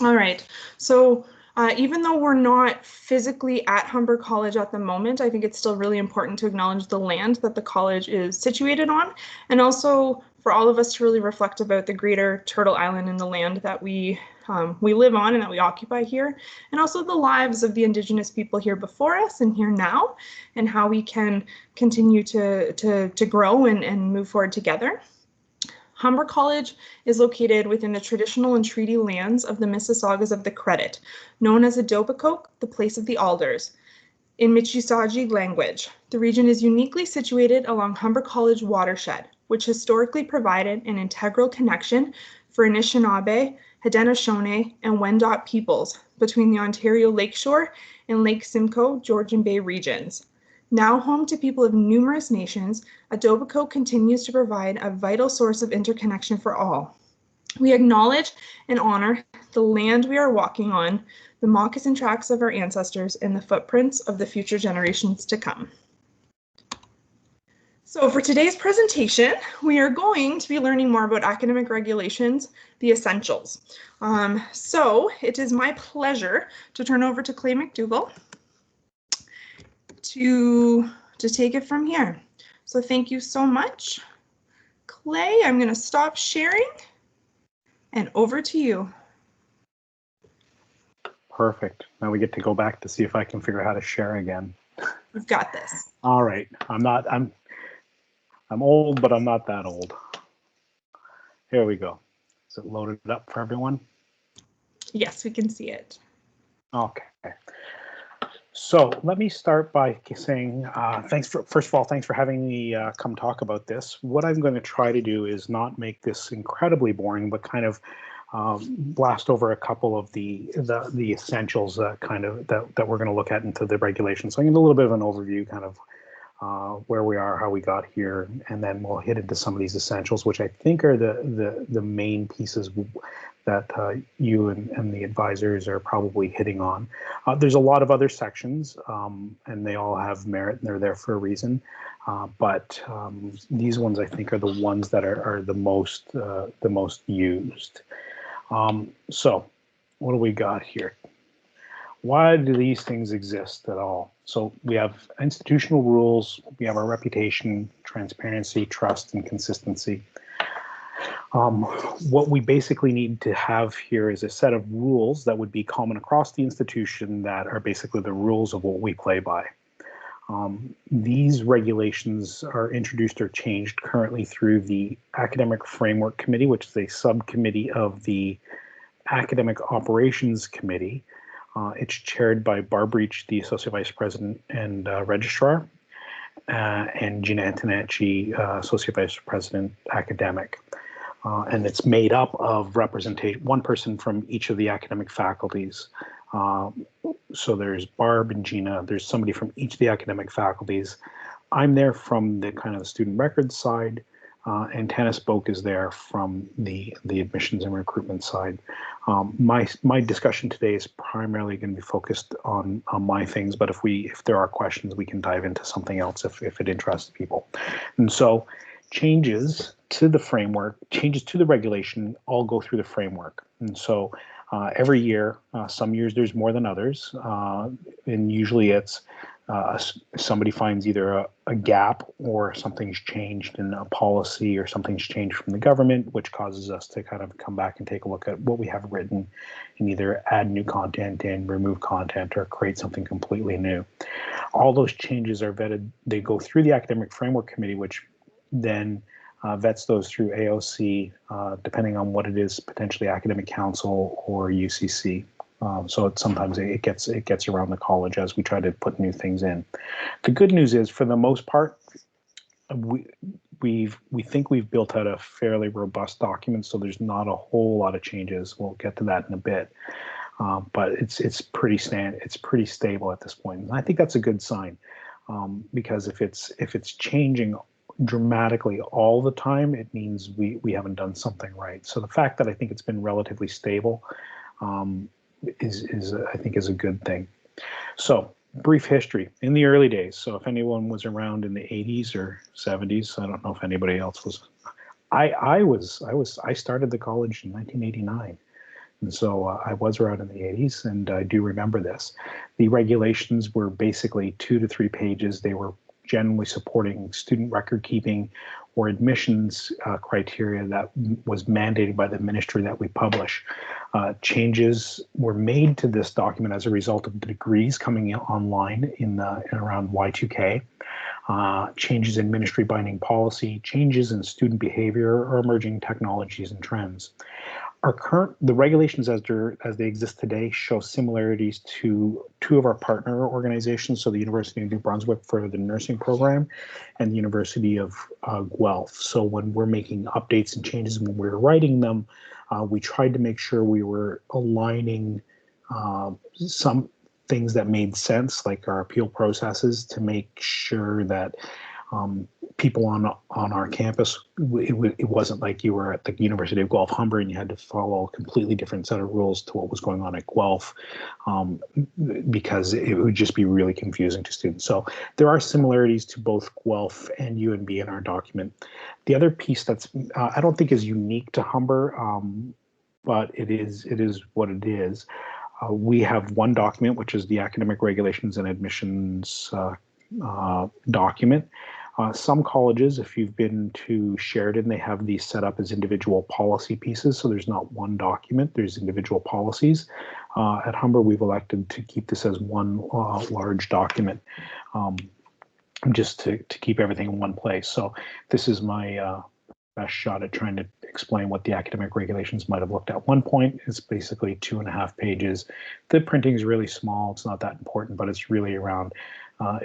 All right. So even though we're not physically at Humber College at the moment, I think it's still really important to acknowledge the land that the college is situated on, and also for all of us to really reflect about the greater Turtle Island and the land that we live on and that we occupy here, and also the lives of the Indigenous people here before us and here now, and how we can continue to grow and move forward together. Humber College is located within the traditional and treaty lands of the Mississaugas of the Credit, known as Etobicoke, the place of the alders. In Michisagi language, the region is uniquely situated along Humber College watershed, which historically provided an integral connection for Anishinaabe, Haudenosaunee, and Wendat peoples between the Ontario Lakeshore and Lake Simcoe, Georgian Bay regions. Now home to people of numerous nations, Etobicoke continues to provide a vital source of interconnection for all. We acknowledge and honor the land we are walking on, the moccasin tracks of our ancestors, and the footprints of the future generations to come. So for today's presentation, we are going to be learning more about academic regulations, the essentials. So it is my pleasure to turn over to Clay McDougall to take it from here. So thank you so much. Clay, I'm going to stop sharing and over to you. Perfect. Now we get to go back to see if I can figure out how to share again. You've got this. All right. I'm old, but I'm not that old. Here we go. Is it loaded up for everyone? Yes, we can see it. Okay. So let me start by saying first of all, thanks for having me come talk about this. What I'm going to try to do is not make this incredibly boring, but kind of blast over a couple of the essentials that we're going to look at into the regulations. So I'm going to do a little bit of an overview, kind of where we are, how we got here, and then we'll hit into some of these essentials, which I think are the main pieces that you and the advisors are probably hitting on. There's a lot of other sections, and they all have merit, and they're there for a reason. But these ones, I think, are the ones that are the most used. So what do we got here? Why do these things exist at all? So we have institutional rules, we have our reputation, transparency, trust, and consistency. What we basically need to have here is a set of rules that would be common across the institution that are basically the rules of what we play by. These regulations are introduced or changed currently through the Academic Framework Committee, which is a subcommittee of the Academic Operations Committee. It's chaired by Barb Reach, the Associate Vice President and Registrar, and Gina Antonacci, Associate Vice President, Academic. And it's made up of representation, one person from each of the academic faculties. So there's Barb and Gina, there's somebody from each of the academic faculties. I'm there from the kind of the student records side, and Tanis Boak is there from the admissions and recruitment side. My discussion today is primarily going to be focused on my things, but if there are questions, we can dive into something else if it interests people. And so changes to the framework, changes to the regulation all go through the framework. And so every year, some years there's more than others, and usually it's somebody finds either a gap or something's changed in a policy or something's changed from the government, which causes us to kind of come back and take a look at what we have written and either add new content in, remove content, or create something completely new. All those changes are vetted. They go through the Academic Framework Committee, which then vets those through AOC, depending on what it is, potentially Academic Council or UCC. So sometimes it gets around the college as we try to put new things in. The good news is, for the most part, we think we've built out a fairly robust document, so there's not a whole lot of changes. We'll get to that in a bit, but it's pretty stable at this point, and I think that's a good sign, because if it's changing dramatically all the time, it means we haven't done something right. So the fact that I think it's been relatively stable is I think is a good thing. So brief history in the early days. So if anyone was around in the 80s or 70s, I don't know if anybody else was. I started the college in 1989, And so I was around in the 80s, and I do remember this. The regulations were basically 2 to 3 pages. They were generally supporting student record keeping or admissions criteria that was mandated by the ministry that we publish. Changes were made to this document as a result of the degrees coming online in around Y2K. Changes in ministry binding policy, changes in student behavior, or emerging technologies and trends. The regulations as they exist today show similarities to 2 of our partner organizations, so the University of New Brunswick for the nursing program and the University of Guelph. So when we're making updates and changes when we're writing them, we tried to make sure we were aligning some things that made sense, like our appeal processes, to make sure that people on our campus, it wasn't like you were at the University of Guelph Humber and you had to follow a completely different set of rules to what was going on at Guelph, because it would just be really confusing to students. So there are similarities to both Guelph and UNB in our document. The other piece that's I don't think is unique to Humber, but it is what it is. We have one document, which is the Academic Regulations and Admissions document. Some colleges, if you've been to Sheridan, they have these set up as individual policy pieces. So there's not one document, there's individual policies. At Humber, we've elected to keep this as one large document, just to keep everything in one place. So this is my best shot at trying to explain what the academic regulations might have looked at one point. It's basically 2.5 pages. The printing is really small. It's not that important, but it's really around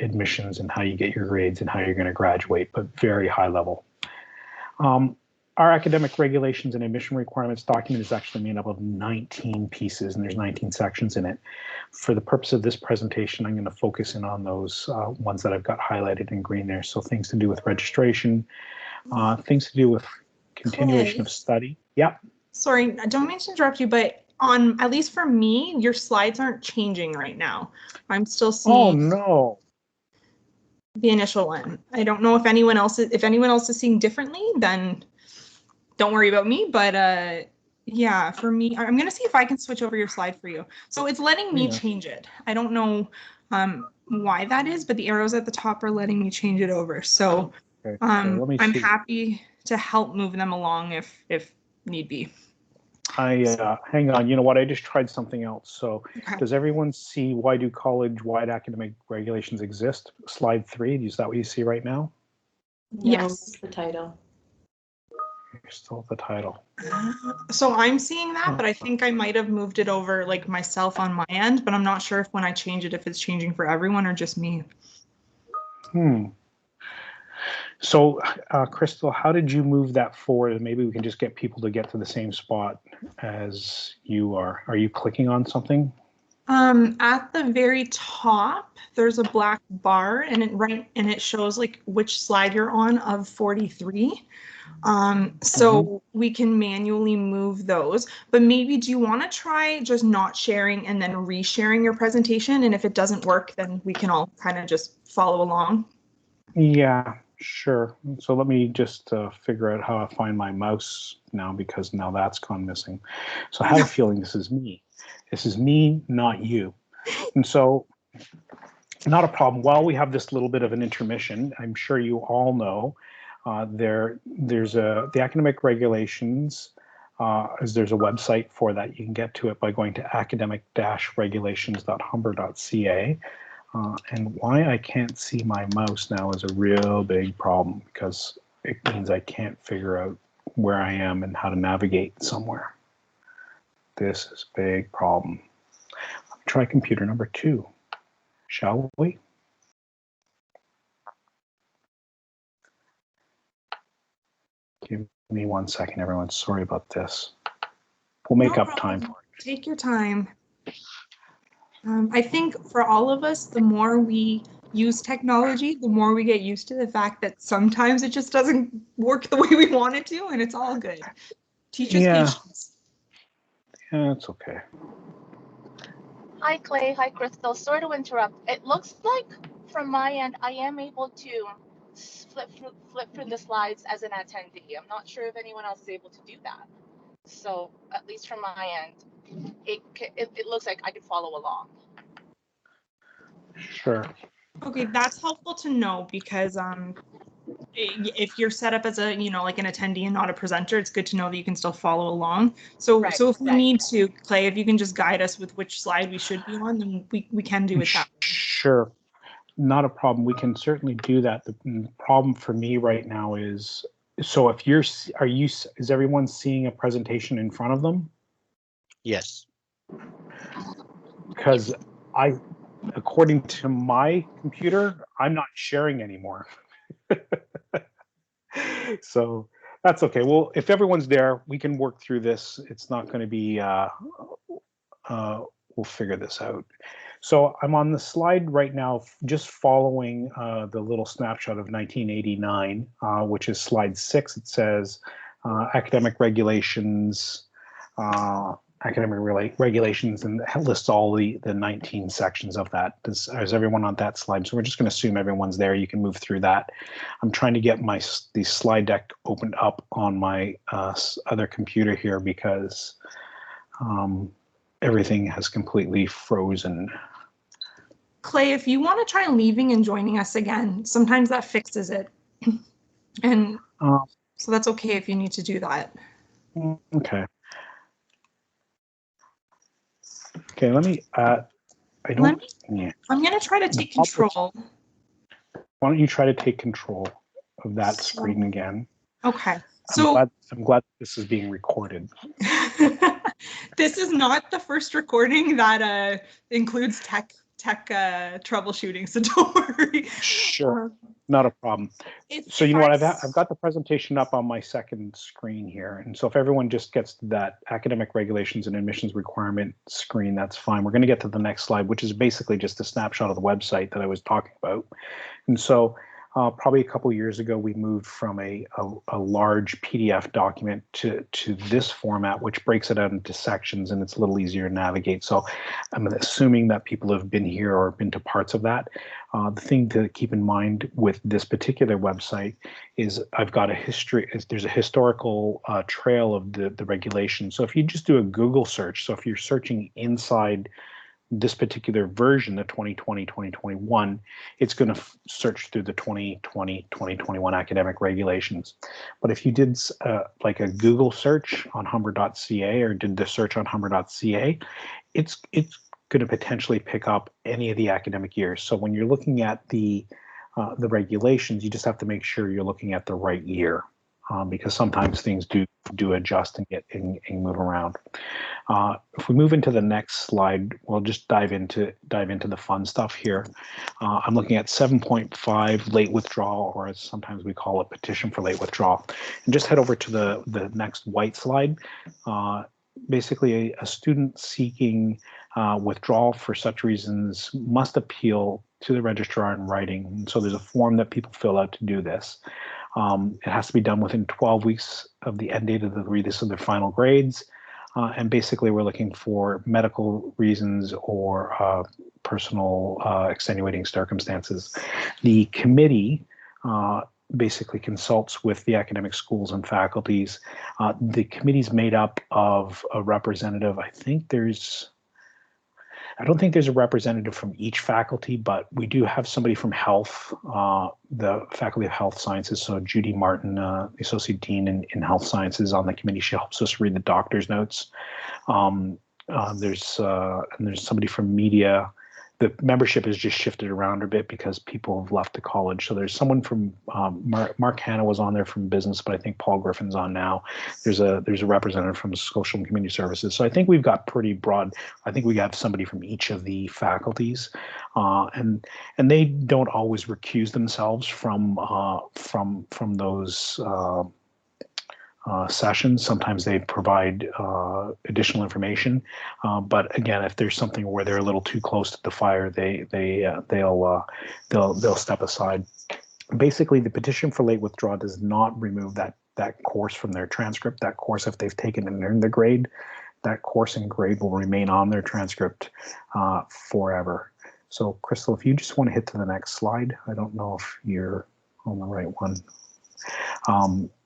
admissions and how you get your grades and how you're going to graduate, but very high level. Our academic regulations and admission requirements document is actually made up of 19 pieces, and there's 19 sections in it. For the purpose of this presentation, I'm going to focus in on those ones that I've got highlighted in green there. So things to do with registration, things to do with continuation of study. Yeah. Sorry, I don't mean to interrupt you, but at least for me, your slides aren't changing right now. I'm still seeing. Oh no. The initial one. I don't know if anyone else is seeing differently, then don't worry about me. But yeah, for me, I'm gonna see if I can switch over your slide for you. So it's letting me change it. I don't know why that is, but the arrows at the top are letting me change it over. So I'm happy to help move them along if need be. Hang on, you know what? I just tried something else. So does everyone see why do college-wide academic regulations exist? Slide 3, is that what you see right now? Yes. The title. You're still at the title. So I'm seeing that, but I think I might have moved it over like myself on my end, but I'm not sure if when I change it, if it's changing for everyone or just me. So, Crystal, how did you move that forward? And maybe we can just get people to get to the same spot as you are. Are you clicking on something? At the very top, there's a black bar, and it shows like which slide you're on of 43. So we can manually move those. But maybe do you want to try just not sharing and then resharing your presentation? And if it doesn't work, then we can all kind of just follow along. Yeah. Sure. So let me just figure out how I find my mouse now, because now that's gone missing. So I have a feeling this is me. This is me, not you. And so not a problem. While we have this little bit of an intermission, I'm sure you all know there's the academic regulations. There's a website for that. You can get to it by going to academic-regulations.humber.ca. And why I can't see my mouse now is a real big problem, because it means I can't figure out where I am and how to navigate somewhere. This is a big problem. Let's try computer number 2, shall we? Give me 1 second, everyone. Sorry about this. We'll make up time for it. Take your time. I think for all of us, the more we use technology, the more we get used to the fact that sometimes it just doesn't work the way we want it to, and it's all good. Teachers' patience. Yeah, it's okay. Hi, Clay. Hi, Crystal. Sorry to interrupt. It looks like from my end, I am able to flip through the slides as an attendee. I'm not sure if anyone else is able to do that. So at least from my end. it looks like I can follow along. Sure. Okay, that's helpful to know because if you're set up as a, like an attendee and not a presenter, it's good to know that you can still follow along. So Right, so if we right. need to, Clay, if you can just guide us with which slide we should be on, then we can do it that way. Sure. Not a problem. We can certainly do that. The problem for me right now is, so if is everyone seeing a presentation in front of them? Yes. Because according to my computer, I'm not sharing anymore. So that's okay. Well, if everyone's there, we can work through this. It's not going to be, we'll figure this out. So I'm on the slide right now, just following the little snapshot of 1989, which is slide 6. It says academic regulations, regulations, and lists all the 19 sections of that. Is everyone on that slide? So we're just going to assume everyone's there. You can move through that. I'm trying to get the slide deck opened up on my other computer here because everything has completely frozen. Clay, if you want to try leaving and joining us again, sometimes that fixes it. And so that's okay if you need to do that. Okay. Okay, let me, I'm going to try to take control. Why don't you try to take control of that screen again? Okay. So I'm glad this is being recorded. This is not the first recording that includes tech troubleshooting, so don't worry. Sure, not a problem. So you know what, I've got the presentation up on my second screen here, and so if everyone just gets to that academic regulations and admissions requirement screen, that's fine. We're going to get to the next slide, which is basically just a snapshot of the website that I was talking about. And so probably a couple of years ago, we moved from a large PDF document to this format, which breaks it out into sections, and it's a little easier to navigate. So I'm assuming that people have been here or been to parts of that. The thing to keep in mind with this particular website is I've got a history. There's a historical trail of the regulations. So if you just do a Google search, so if you're searching inside this particular version, the 2020, 2021, it's going to search through the 2020, 2021 academic regulations. But if you did like a Google search on humber.ca or did the search on humber.ca, it's going to potentially pick up any of the academic years. So when you're looking at the regulations, you just have to make sure you're looking at the right year. Because sometimes things do adjust and move around. If we move into the next slide, we'll just dive into the fun stuff here. I'm looking at 7.5 late withdrawal, or as sometimes we call it, petition for late withdrawal. And just head over to the next white slide. Basically, a student seeking withdrawal for such reasons must appeal to the registrar in writing. And so there's a form that people fill out to do this. It has to be done within 12 weeks of the end date of the release of their final grades. And basically, we're looking for medical reasons or personal extenuating circumstances. The committee basically consults with the academic schools and faculties. The committee's made up of a representative. I don't think there's a representative from each faculty, but we do have somebody from health, the Faculty of Health Sciences. So Judy Martin, the Associate Dean in Health Sciences on the committee. She helps us read the doctor's notes. There's somebody from media. The membership has just shifted around a bit because people have left the college. So there's someone from Mark Hanna was on there from business, but I think Paul Griffin's on now. There's a representative from social and community services. So I think we've got pretty broad. I think we have somebody from each of the faculties, and they don't always recuse themselves from those sessions. Sometimes they provide additional information, but again, if there's something where they're a little too close to the fire, they'll step aside. Basically, the petition for late withdrawal does not remove that course from their transcript. That course, if they've taken and earned the grade, that course and grade will remain on their transcript forever. So, Crystal, if you just want to hit to the next slide, I don't know if you're on the right one.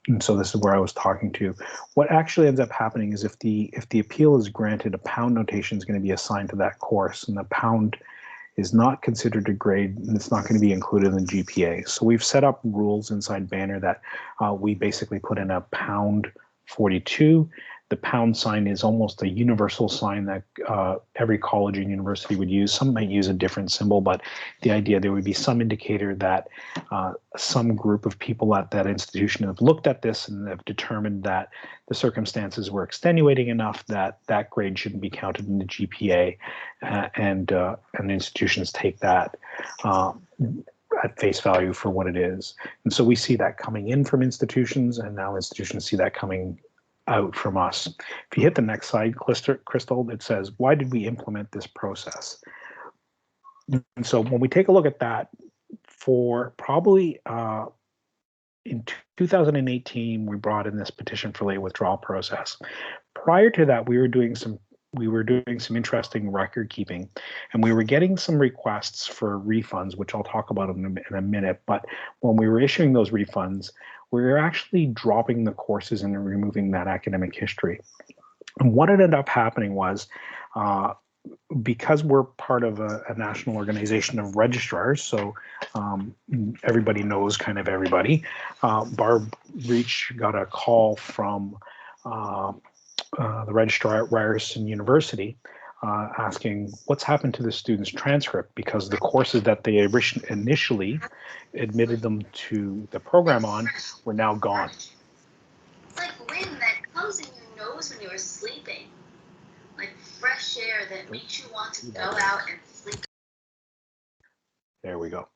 and so this is where I was talking to. What actually ends up happening is if the appeal is granted, a pound notation is going to be assigned to that course, and the pound is not considered a grade, and it's not going to be included in the GPA. So we've set up rules inside Banner that we basically put in a pound 42. The pound sign is almost a universal sign that every college and university would use. Some might use a different symbol, but the idea there would be some indicator that some group of people at that institution have looked at this and have determined that the circumstances were extenuating enough that that grade shouldn't be counted in the GPA, and institutions take that at face value for what it is. And so we see that coming in from institutions, and now institutions see that coming out from us. If you hit the next slide, Crystal, it says, why did we implement this process? And so when we take a look at that, for probably in 2018, we brought in this petition for late withdrawal process. Prior to that, we were doing some interesting record keeping, and we were getting some requests for refunds, which I'll talk about in a minute. But when we were issuing those refunds, we were actually dropping the courses and removing that academic history. And what ended up happening was, because we're part of a national organization of registrars, so everybody knows kind of everybody, Barb Reach got a call from the registrar at Ryerson University asking what's happened to the student's transcript, because the courses that they initially admitted them to the program on were now gone. It's like wind that comes in your nose when you're sleeping, like fresh air that makes you want to go out and sleep. There we go.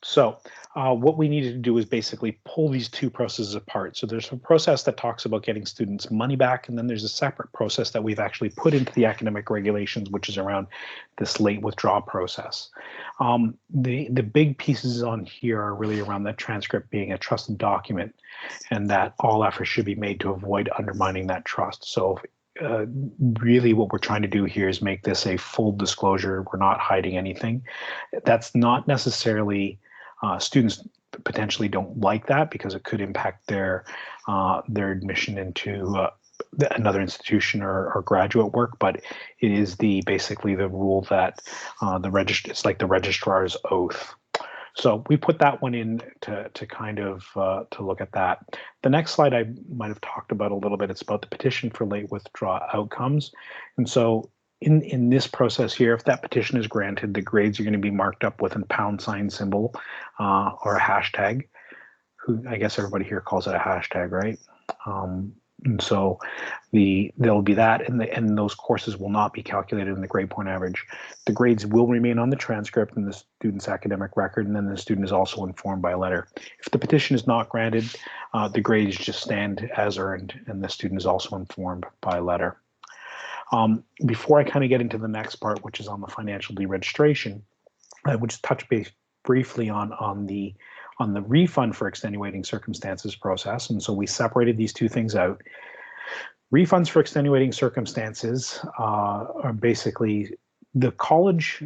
So what we needed to do is basically pull these two processes apart. So there's a process that talks about getting students money back, and then there's a separate process that we've actually put into the academic regulations, which is around this late withdrawal process. The big pieces on here are really around that transcript being a trusted document, and that all efforts should be made to avoid undermining that trust. So really what we're trying to do here is make this a full disclosure. We're not hiding anything. That's not necessarily students potentially don't like that, because it could impact their admission into another institution or graduate work. But it is basically the rule that it's like the registrar's oath. So we put that one in to kind of to look at that. The next slide I might have talked about a little bit. It's about the petition for late withdrawal outcomes. And so in this process here, if that petition is granted, the grades are going to be marked up with a pound sign symbol or a hashtag. I guess everybody here calls it a hashtag, right? And so there'll be that, and those courses will not be calculated in the grade point average. The grades will remain on the transcript and the student's academic record, and then the student is also informed by letter. If the petition is not granted, the grades just stand as earned, and the student is also informed by letter. Before I kind of get into the next part, which is on the financial deregistration, I would just touch base briefly on the refund for extenuating circumstances process. And so we separated these two things out. Refunds for extenuating circumstances are basically the college,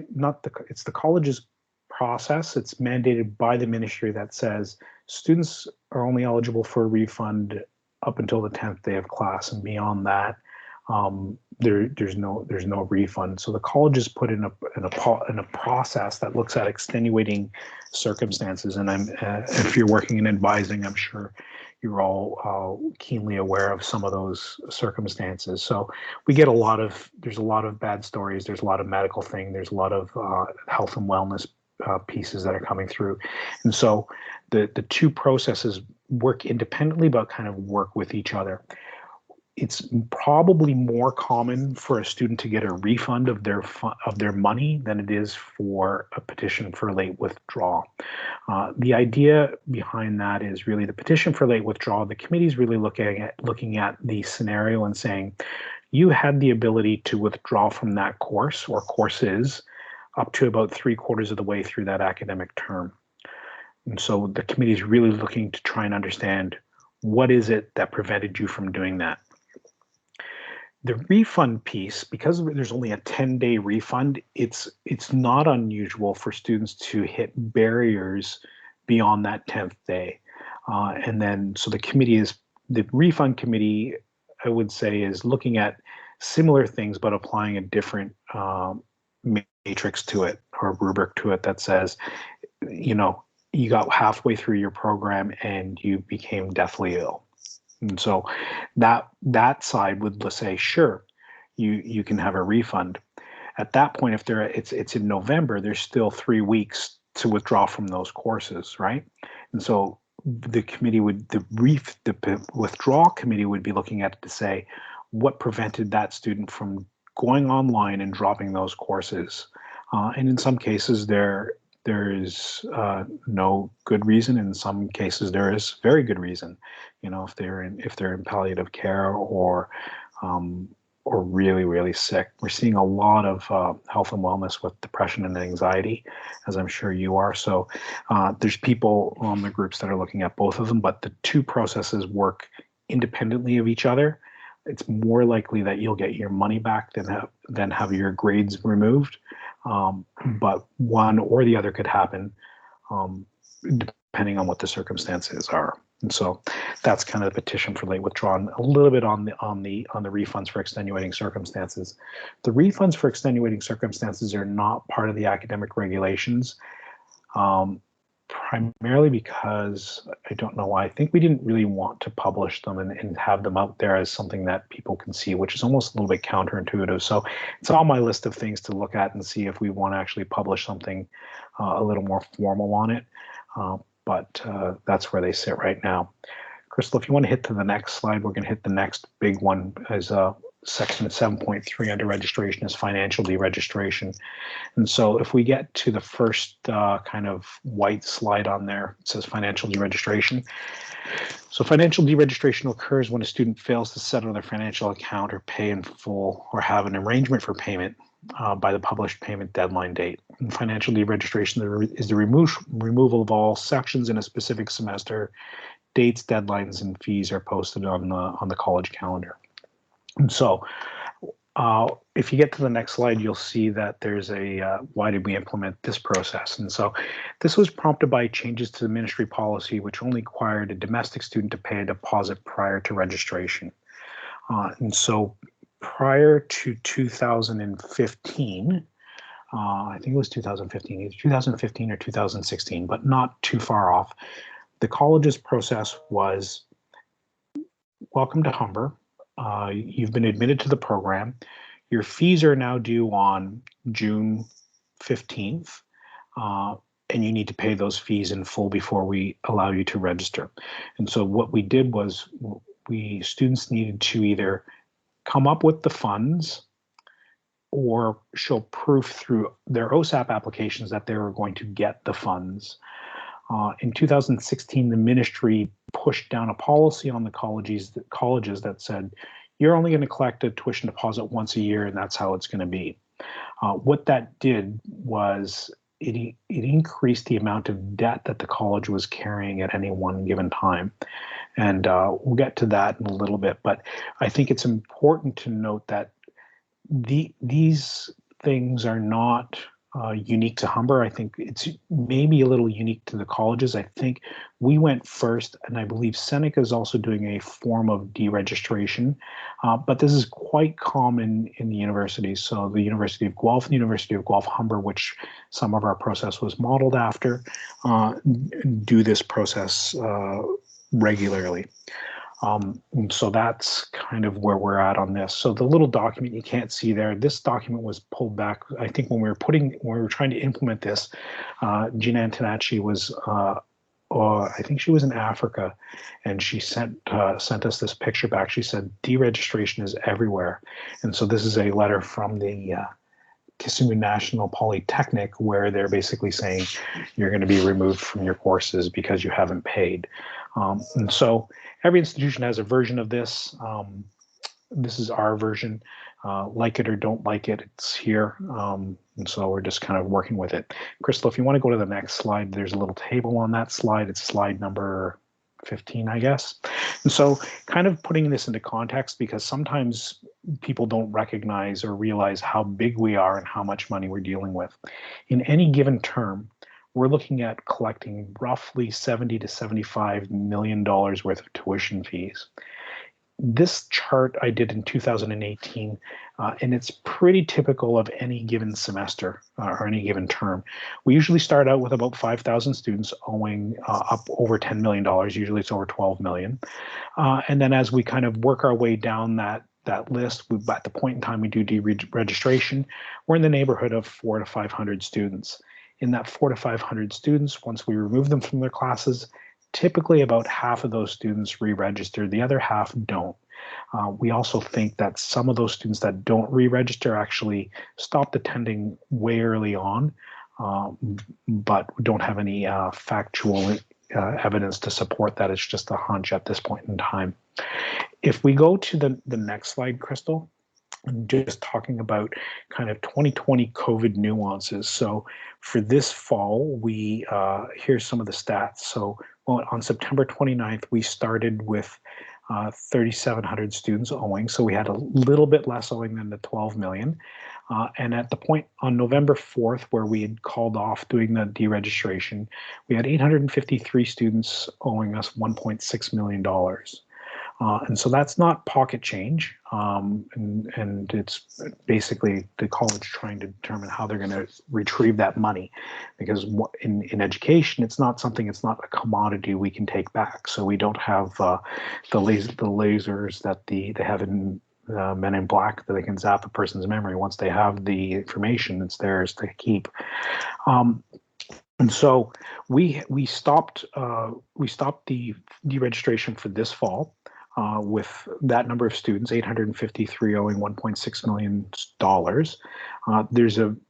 it's the college's process. It's mandated by the ministry that says students are only eligible for a refund up until the 10th day of class, and beyond that, there's no refund. So the college is put in a process that looks at extenuating circumstances. And if you're working in advising, I'm sure you're all keenly aware of some of those circumstances. So we get there's a lot of bad stories. There's a lot of medical thing. There's a lot of health and wellness pieces that are coming through. And so the two processes work independently, but kind of work with each other. It's probably more common for a student to get a refund of their money than it is for a petition for late withdrawal. The idea behind that is really the petition for late withdrawal. The committee is really looking at the scenario and saying, you had the ability to withdraw from that course or courses up to about 3/4 of the way through that academic term. And so the committee is really looking to try and understand, what is it that prevented you from doing that? The refund piece, because there's only a 10-day refund, it's not unusual for students to hit barriers beyond that 10th day. And then, so the refund committee, I would say, is looking at similar things, but applying a different matrix to it, or rubric to it, that says, you know, you got halfway through your program and you became deathly ill. And so that side would say, sure, you can have a refund. At that point, if it's in November, there's still 3 weeks to withdraw from those courses, right? And so the committee the withdrawal committee would be looking at it to say, what prevented that student from going online and dropping those courses? And in some cases, there is no good reason. In some cases, there is very good reason. You know, if they're in palliative care, or really, really sick. We're seeing a lot of health and wellness with depression and anxiety, as I'm sure you are. So there's people on the groups that are looking at both of them, but the two processes work independently of each other. It's more likely that you'll get your money back than have your grades removed. But one or the other could happen, depending on what the circumstances are. And so that's kind of the petition for late withdrawal. A little bit on the refunds for extenuating circumstances. The refunds for extenuating circumstances are not part of the academic regulations, primarily because I don't know why. I think we didn't really want to publish them and have them out there as something that people can see, which is almost a little bit counterintuitive. So it's on my list of things to look at and see if we want to actually publish something a little more formal on it. But that's where they sit right now. Crystal, if you want to hit to the next slide, we're going to hit the next big one as section 7.3 under registration is financial deregistration. And so if we get to the first kind of white slide on there, it says financial deregistration. So financial deregistration occurs when a student fails to settle their financial account or pay in full or have an arrangement for payment by the published payment deadline date. And financial deregistration is the removal of all sections in a specific semester. Dates, deadlines, and fees are posted on the college calendar. And so if you get to the next slide, you'll see that there's why did we implement this process? And so this was prompted by changes to the ministry policy, which only required a domestic student to pay a deposit prior to registration. And so prior to 2015, I think it was 2015, either 2015 or 2016, but not too far off, the college's process was, welcome to Humber. You've been admitted to the program. Your fees are now due on June 15th, and you need to pay those fees in full before we allow you to register. And so what we did was students needed to either come up with the funds or show proof through their OSAP applications that they were going to get the funds. In 2016, the ministry pushed down a policy on the colleges that said, you're only going to collect a tuition deposit once a year, and that's how it's going to be. What that did was it increased the amount of debt that the college was carrying at any one given time. And we'll get to that in a little bit, but I think it's important to note that these things are not unique to Humber. I think it's maybe a little unique to the colleges. I think we went first, and I believe Seneca is also doing a form of deregistration, but this is quite common in the universities. So the University of Guelph and the University of Guelph-Humber, which some of our process was modeled after, do this process regularly. And so that's kind of where we're at on this. So the little document you can't see there, this document was pulled back. I think when we were trying to implement this, Gina Antonacci was, I think she was in Africa, and she sent us this picture back. She said, deregistration is everywhere. And so this is a letter from the Kisumu National Polytechnic, where they're basically saying you're going to be removed from your courses because you haven't paid. And so every institution has a version of this. This is our version. Like it or don't like it, it's here. And so we're just kind of working with it. Crystal, if you want to go to the next slide, there's a little table on that slide. It's slide number 15, I guess. And so kind of putting this into context, because sometimes people don't recognize or realize how big we are and how much money we're dealing with. In any given term, we're looking at collecting roughly $70 to $75 million worth of tuition fees. This chart I did in 2018, and it's pretty typical of any given semester or any given term. We usually start out with about 5,000 students owing up over $10 million. Usually it's over 12 million. And then as we kind of work our way down that list, at the point in time we do deregistration, we're in the neighborhood of 400 to 500 students. In that 400 to 500 students, once we remove them from their classes, typically about half of those students re-register, the other half don't. We also think that some of those students that don't re-register actually stopped attending way early on, but don't have any factual evidence to support that. It's just a hunch at this point in time. If we go to the next slide, Crystal, just talking about kind of 2020 COVID nuances. So for this fall, here's some of the stats. So on September 29th, we started with 3,700 students owing. So we had a little bit less owing than the 12 million. And at the point on November 4th, where we had called off doing the deregistration, we had 853 students owing us $1.6 million. And so that's not pocket change, and it's basically the college trying to determine how they're going to retrieve that money, because in education, it's not a commodity we can take back. So we don't have the lasers that they have in Men in Black, that they can zap a person's memory. Once they have the information, it's theirs to keep. And so we stopped the deregistration for this fall. With that number of students, 853 owing $1.6 million.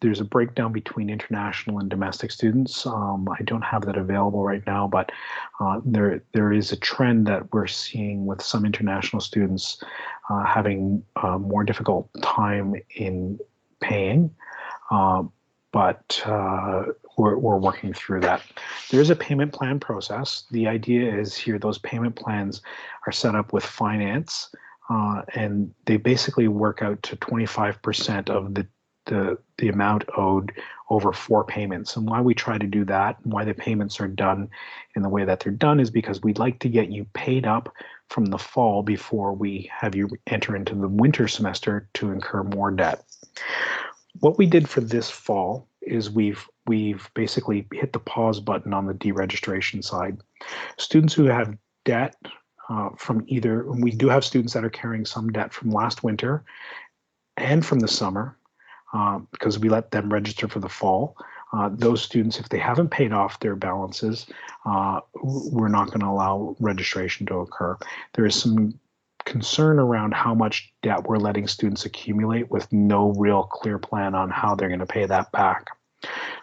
There's a breakdown between international and domestic students. I don't have that available right now, but there is a trend that we're seeing with some international students having a more difficult time in paying. But we're working through that. There's a payment plan process. The idea is here, those payment plans are set up with finance, and they basically work out to 25% of the amount owed over 4 payments. And why we try to do that, and why the payments are done in the way that they're done, is because we'd like to get you paid up from the fall before we have you enter into the winter semester to incur more debt. What we did for this fall is we've basically hit the pause button on the deregistration side. Students who have debt from either, we do have students that are carrying some debt from last winter and from the summer, because we let them register for the fall. Those students, if they haven't paid off their balances, we're not going to allow registration to occur. There is some concern around how much debt we're letting students accumulate with no real clear plan on how they're going to pay that back.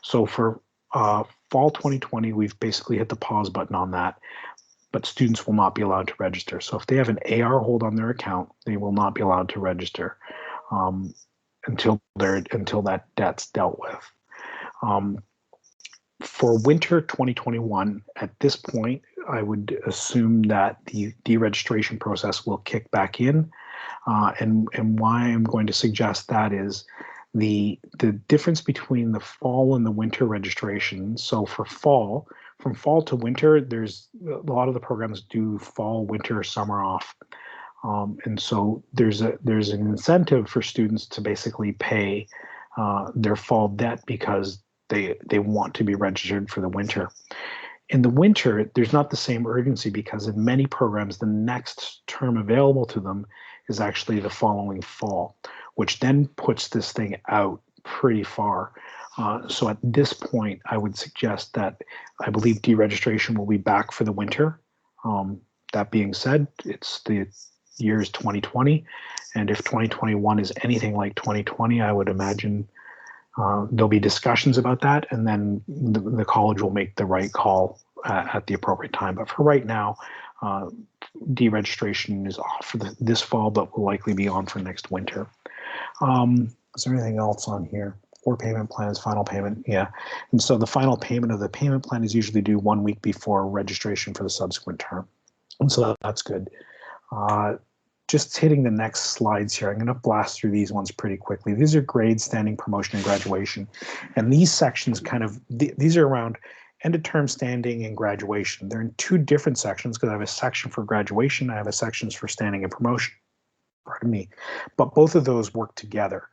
So for fall 2020, we've basically hit the pause button on that, but students will not be allowed to register. So if they have an AR hold on their account, they will not be allowed to register until that debt's dealt with. For winter 2021, at this point, I would assume that the deregistration process will kick back in. And why I'm going to suggest that is the difference between the fall and the winter registration. So for fall, from fall to winter, there's a lot of the programs do fall, winter, summer off. And so there's an incentive for students to basically pay their fall debt because they want to be registered for the winter. In the winter, there's not the same urgency because in many programs, the next term available to them is actually the following fall, which then puts this thing out pretty far. So at this point, I would suggest that I believe deregistration will be back for the winter. That being said, it's the year's 2020. And if 2021 is anything like 2020, I would imagine there'll be discussions about that, and then the college will make the right call at the appropriate time. But for right now, deregistration is off for this fall, but will likely be on for next winter. Is there anything else on here? 4 payment plans, final payment, yeah. And so the final payment of the payment plan is usually due 1 week before registration for the subsequent term. And so that's good. just hitting the next slides here, I'm going to blast through these ones pretty quickly. These are grades, standing, promotion, and graduation. And these sections kind of, these are around end of term, standing, and graduation. They're in two different sections because I have a section for graduation, I have a sections for standing and promotion. Pardon me. But both of those work together.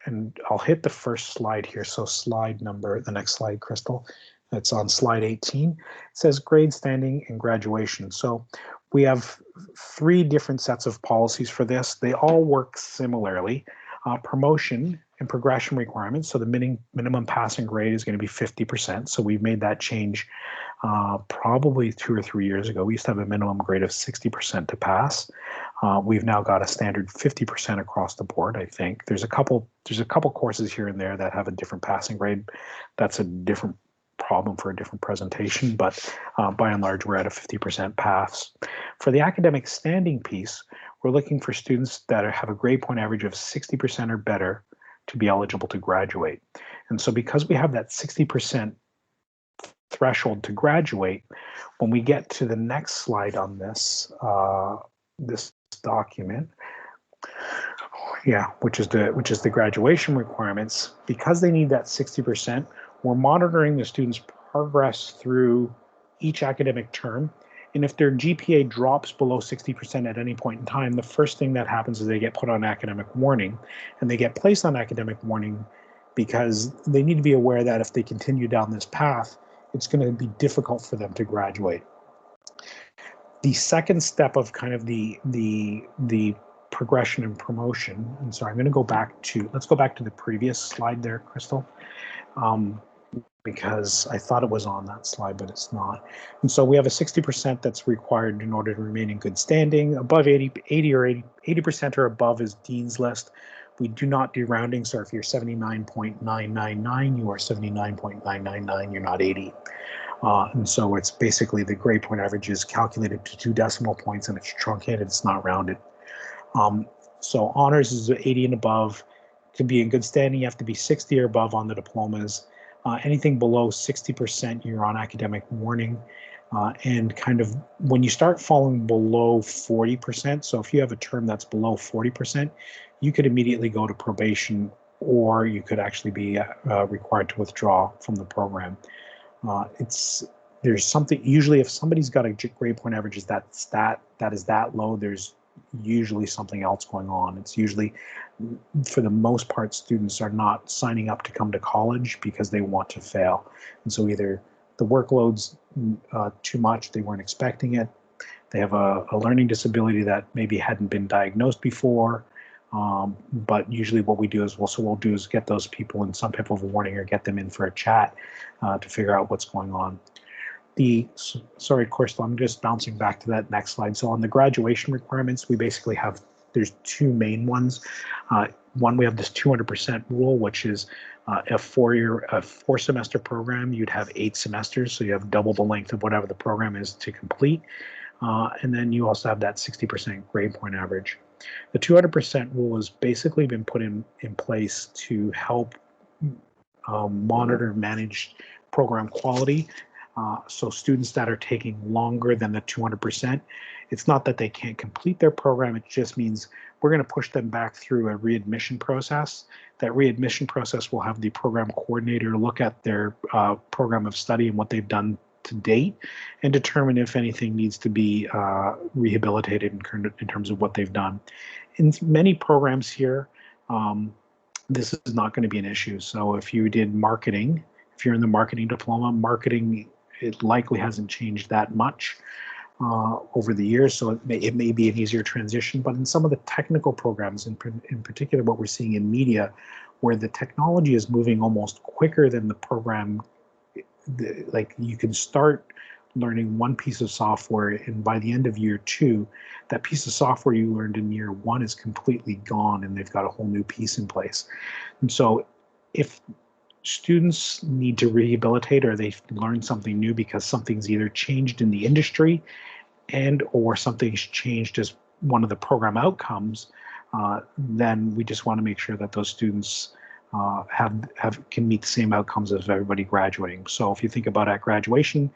And I'll hit the first slide here. So slide number, the next slide, Crystal. That's on slide 18. It says grade, standing, and graduation. So we have 3 different sets of policies for this. They all work similarly. Promotion and progression requirements. So the minimum passing grade is going to be 50%. So we've made that change probably 2 or 3 years ago. We used to have a minimum grade of 60% to pass. We've now got a standard 50% across the board, I think. There's a couple courses here and there that have a different passing grade. That's a different problem for a different presentation, but by and large, we're at a 50% pass. For the academic standing piece, we're looking for students that have a grade point average of 60% or better to be eligible to graduate. And so because we have that 60% threshold to graduate, when we get to the next slide on this, this document, which is the graduation requirements, because they need that 60%, we're monitoring the students' progress through each academic term. And if their GPA drops below 60% at any point in time, the first thing that happens is they get put on academic warning. And they get placed on academic warning because they need to be aware that if they continue down this path, it's going to be difficult for them to graduate. The second step of kind of the progression and promotion, and sorry, I'm going to go back to, let's go back to the previous slide there, Crystal. Because I thought it was on that slide, but it's not. And so we have a 60% that's required in order to remain in good standing. Above 80% or above is Dean's List. We do not do rounding, so if you're 79.999, you are 79.999, you're not 80. And so it's basically the grade point average is calculated to 2 decimal points and it's truncated, it's not rounded. So honors is 80 and above. To be in good standing, you have to be 60 or above on the diplomas. Anything below 60%, you're on academic warning. And kind of when you start falling below 40%, so if you have a term that's below 40%, you could immediately go to probation, or you could actually be required to withdraw from the program. There's something, usually if somebody's got a grade point average that is that low, there's usually something else going on. It's usually, for the most part, students are not signing up to come to college because they want to fail. And so either the workload's too much, they weren't expecting it, they have a learning disability that maybe hadn't been diagnosed before, but usually what we do is, we'll do is get those people in some type of warning or get them in for a chat to figure out what's going on. Sorry, Crystal, I'm just bouncing back to that next slide. So on the graduation requirements, we basically have, there's 2 main ones. One, we have this 200% rule, which is a 4-semester program. You'd have 8 semesters, so you have double the length of whatever the program is to complete. And then you also have that 60% grade point average. The 200% rule has basically been put in place to help monitor, manage program quality. So students that are taking longer than the 200%, it's not that they can't complete their program, it just means we're going to push them back through a readmission process. That readmission process will have the program coordinator look at their program of study and what they've done to date and determine if anything needs to be rehabilitated in terms of what they've done. In many programs here, this is not going to be an issue. So if you did marketing, if you're in the marketing diploma, marketing, it likely hasn't changed that much over the years, so it may be an easier transition. But in some of the technical programs, in particular what we're seeing in media, where the technology is moving almost quicker than the program, like you can start learning one piece of software and by the end of year 2, that piece of software you learned in year 1 is completely gone and they've got a whole new piece in place. And so if students need to rehabilitate or they learn something new because something's either changed in the industry and or something's changed as one of the program outcomes, then we just want to make sure that those students can meet the same outcomes as everybody graduating. So if you think about at graduation,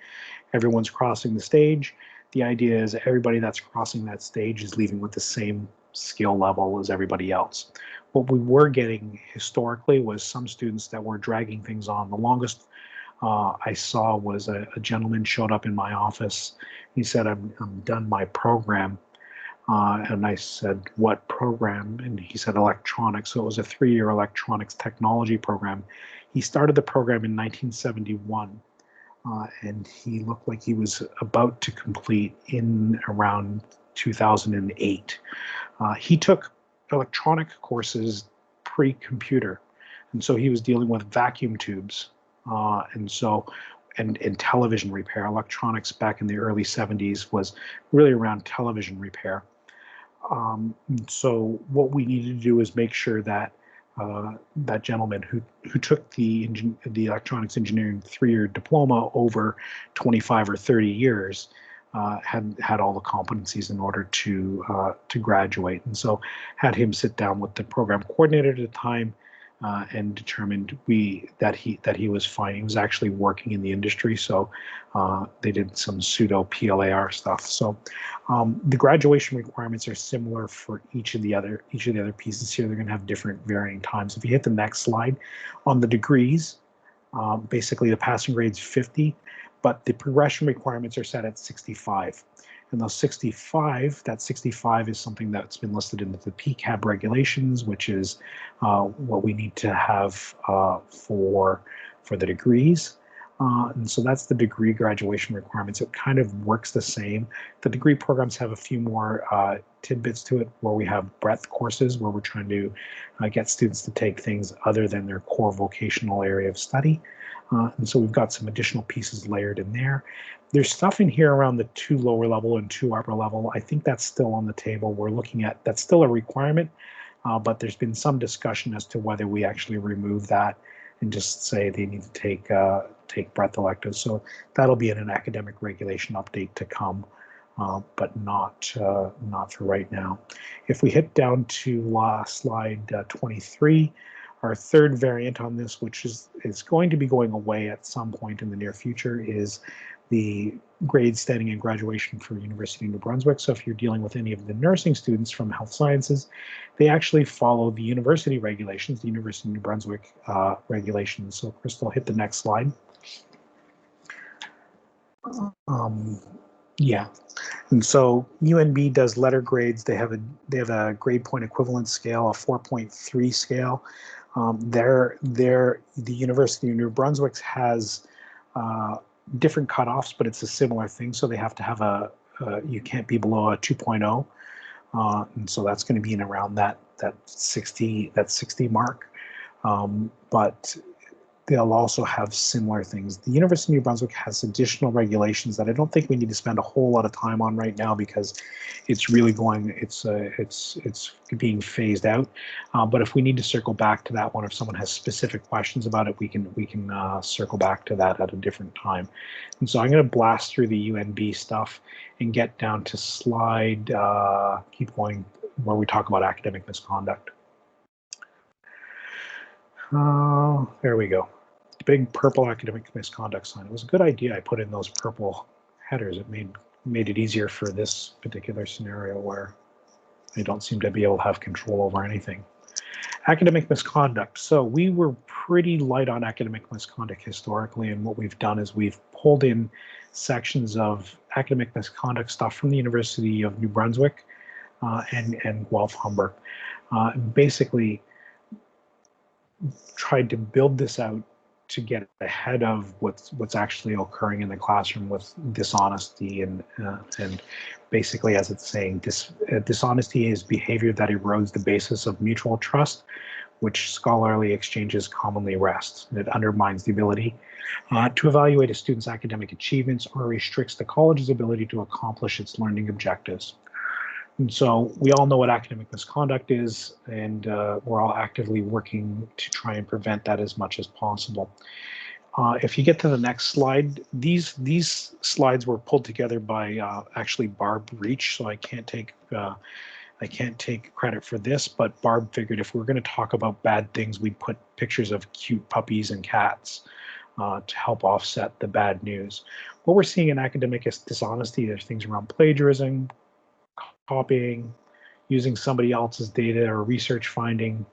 everyone's crossing the stage. the idea is everybody that's crossing that stage is leaving with the same skill level as everybody else. What we were getting historically was some students that were dragging things on. The longest I saw was a gentleman showed up in my office. He said, I'm done my program. And I said, what program? And he said electronics. So it was a 3-year electronics technology program. He started the program in 1971. And he looked like he was about to complete in around 2008. He took electronic courses pre-computer, and so he was dealing with vacuum tubes, and television repair. Electronics back in the early 70s was really around television repair. So what we needed to do is make sure that that gentleman who took the electronics engineering 3-year diploma over 25 or 30 years had all the competencies in order to graduate, and so had him sit down with the program coordinator at the time and determined that he was fine. He was actually working in the industry, so they did some pseudo PLAR stuff. So the graduation requirements are similar for each of the other pieces here. They're going to have different varying times. If you hit the next slide, on the degrees, basically the passing grade's 50, but the progression requirements are set at 65. And those 65, that 65 is something that's been listed in the PCAB regulations, which is what we need to have for the degrees. And so that's the degree graduation requirements. It kind of works the same. The degree programs have a few more tidbits to it, where we have breadth courses, where we're trying to get students to take things other than their core vocational area of study. And so we've got some additional pieces layered in there. There's stuff in here around the 2 lower level and 2 upper level. I think that's still on the table. We're looking at, that's still a requirement, but there's been some discussion as to whether we actually remove that and just say they need to take breadth electives. So that'll be in an academic regulation update to come, but not for right now. If we hit down to slide 23, our third variant on this, which is going to be going away at some point in the near future, is the grade standing and graduation for University of New Brunswick. So if you're dealing with any of the nursing students from health sciences, they actually follow the university regulations, the University of New Brunswick regulations. So Crystal, hit the next slide. Yeah, and so UNB does letter grades. They have a grade point equivalence scale, a 4.3 scale. The University of New Brunswick has different cutoffs, but it's a similar thing. So they have to have you can't be below a 2.0, and so that's going to be in around that 60 mark. But they'll also have similar things. The University of New Brunswick has additional regulations that I don't think we need to spend a whole lot of time on right now, because it's really it's being phased out. But if we need to circle back to that one, if someone has specific questions about it, we can circle back to that at a different time. And so I'm going to blast through the UNB stuff and get down to slide, keep going, where we talk about academic misconduct. There we go. The big purple academic misconduct sign. It was a good idea I put in those purple headers. It made it easier for this particular scenario where I don't seem to be able to have control over anything. Academic misconduct. So we were pretty light on academic misconduct historically, and what we've done is we've pulled in sections of academic misconduct stuff from the University of New Brunswick and Guelph Humber. Basically tried to build this out to get ahead of what's actually occurring in the classroom with dishonesty and basically, as it's saying, dishonesty is behavior that erodes the basis of mutual trust, which scholarly exchanges commonly rest. It undermines the ability to evaluate a student's academic achievements or restricts the college's ability to accomplish its learning objectives. And so we all know what academic misconduct is, and we're all actively working to try and prevent that as much as possible. If you get to the next slide, these slides were pulled together by actually Barb Reach, so I can't take credit for this, but Barb figured if we're going to talk about bad things, we'd put pictures of cute puppies and cats to help offset the bad news. What we're seeing in academic dishonesty, there's things around plagiarism, copying, using somebody else's data or research finding.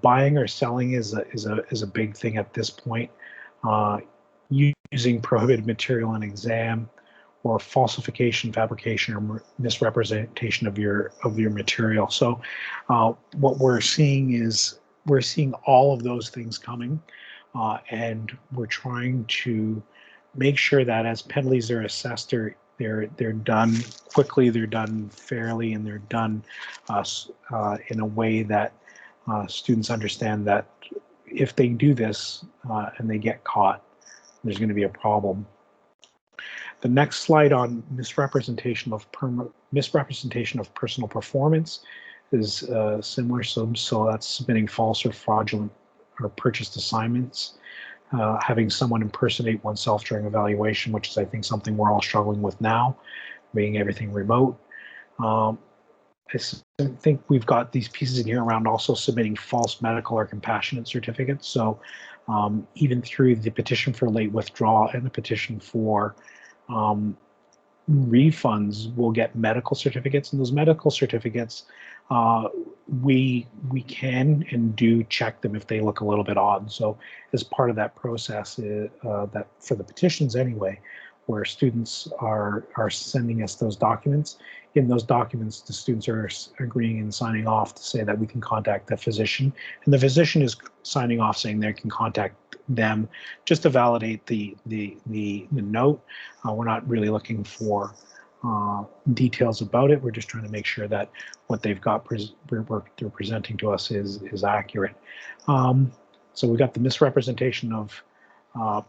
Buying or selling is a big thing at this point. Using prohibited material on exam, or falsification, fabrication, or misrepresentation of your material. So what we're seeing is all of those things coming, and we're trying to make sure that as penalties are assessed, they're done quickly, they're done fairly, and they're done in a way that students understand that if they do this and they get caught, there's going to be a problem. The next slide on misrepresentation of personal performance is similar. So that's submitting false or fraudulent or purchased assignments, having someone impersonate oneself during evaluation, which is, I think, something we're all struggling with now, being everything remote. I think we've got these pieces in here around also submitting false medical or compassionate certificates. So even through the petition for late withdrawal and the petition for refunds, we'll get medical certificates, and those medical certificates, we can and do check them if they look a little bit odd. So as part of that process, that for the petitions anyway, where students are sending us those documents, in those documents the students are agreeing and signing off to say that we can contact the physician, and the physician is signing off saying they can contact them just to validate the note. We're not really looking for details about it. We're just trying to make sure that what they've got they're presenting to us is accurate. So we've got the misrepresentation of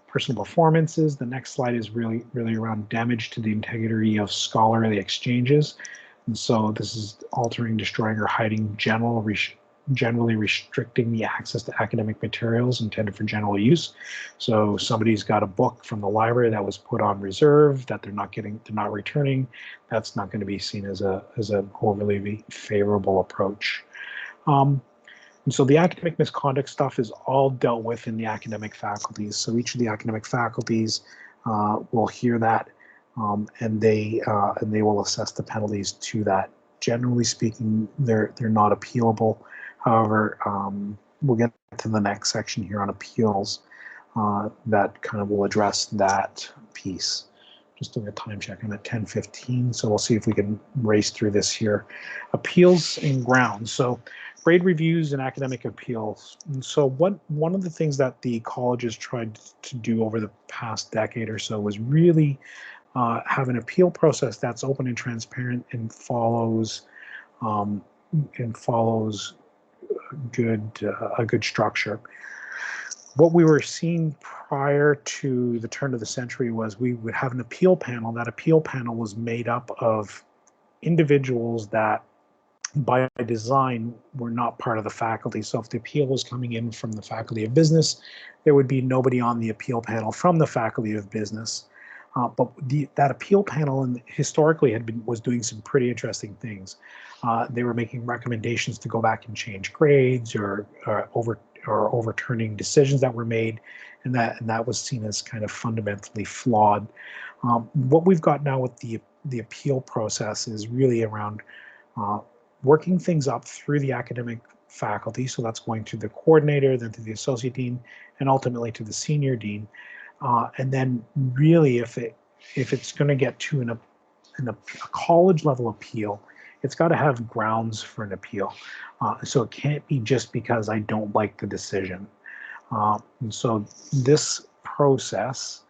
personal performances. The next slide is really around damage to the integrity of scholarly exchanges. And so this is altering, destroying, or hiding generally restricting the access to academic materials intended for general use. So somebody's got a book from the library that was put on reserve that they're not returning. That's not going to be seen as a overly favorable approach. And so the academic misconduct stuff is all dealt with in the academic faculties. So each of the academic faculties will hear that, and they will assess the penalties to that. Generally speaking, they're not appealable. However, we'll get to the next section here on appeals that kind of will address that piece. Just doing a time check. I'm at 10:15, so we'll see if we can race through this here. Appeals and grounds. So grade reviews and academic appeals. And so one of the things that the college has tried to do over the past decade or so was really have an appeal process that's open and transparent and follows a good structure. What we were seeing prior to the turn of the century was we would have an appeal panel. That appeal panel was made up of individuals that by design were not part of the faculty. So if the appeal was coming in from the Faculty of Business, there would be nobody on the appeal panel from the Faculty of Business. But that appeal panel historically was doing some pretty interesting things. They were making recommendations to go back and change grades or overturning decisions that were made, and that was seen as kind of fundamentally flawed. What we've got now with the appeal process is really around working things up through the academic faculty. So that's going to the coordinator, then to the associate dean, and ultimately to the senior dean. And then really, if it's going to get to a college level appeal, it's got to have grounds for an appeal. So it can't be just because I don't like the decision. And so this process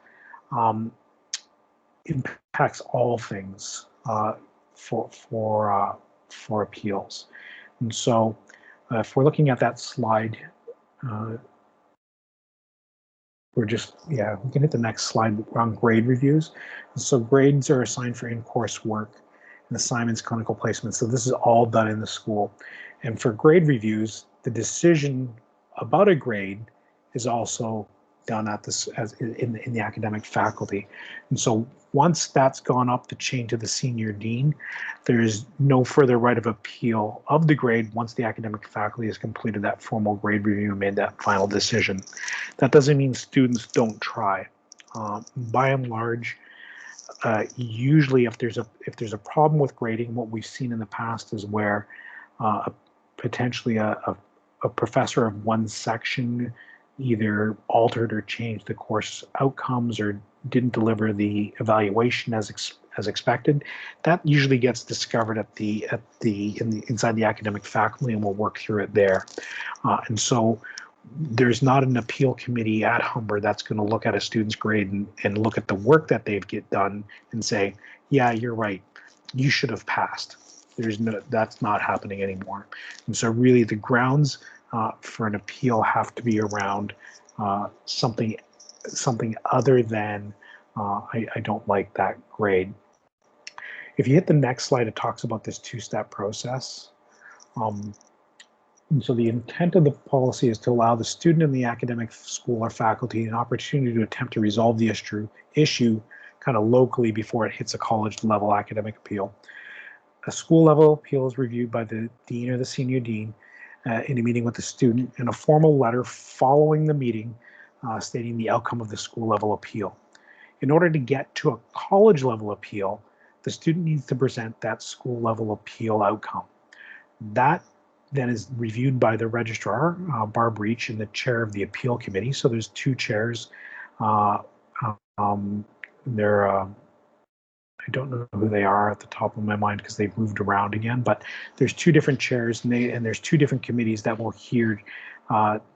impacts all things for appeals. And so if we're looking at that slide, we can hit the next slide on grade reviews. And so grades are assigned for in-course work and assignments, clinical placements. So this is all done in the school. And for grade reviews, the decision about a grade is also done at this as in the academic faculty. And so once that's gone up the chain to the senior dean, there is no further right of appeal of the grade once the academic faculty has completed that formal grade review and made that final decision. That doesn't mean students don't try. By and large, usually if there's a problem with grading, what we've seen in the past is where potentially a professor of one section either altered or changed the course outcomes or didn't deliver the evaluation as expected. That usually gets discovered inside the academic faculty, and we'll work through it there. And so there's not an appeal committee at Humber that's going to look at a student's grade and look at the work that they've done and say, yeah, you're right, you should have passed. That's not happening anymore. And so really the grounds for an appeal have to be around something other than I don't like that grade. If you hit the next slide, it talks about this two-step process. And so the intent of the policy is to allow the student in the academic school or faculty an opportunity to attempt to resolve the issue kind of locally before it hits a college level academic appeal. A school level appeal is reviewed by the dean or the senior dean in a meeting with the student, and a formal letter following the meeting stating the outcome of the school level appeal. In order to get to a college level appeal, the student needs to present that school level appeal outcome. That then is reviewed by the registrar, Barb Reach, and the chair of the appeal committee. So there's two chairs. I don't know who they are at the top of my mind because they've moved around again, but there's two different chairs and there's two different committees that will hear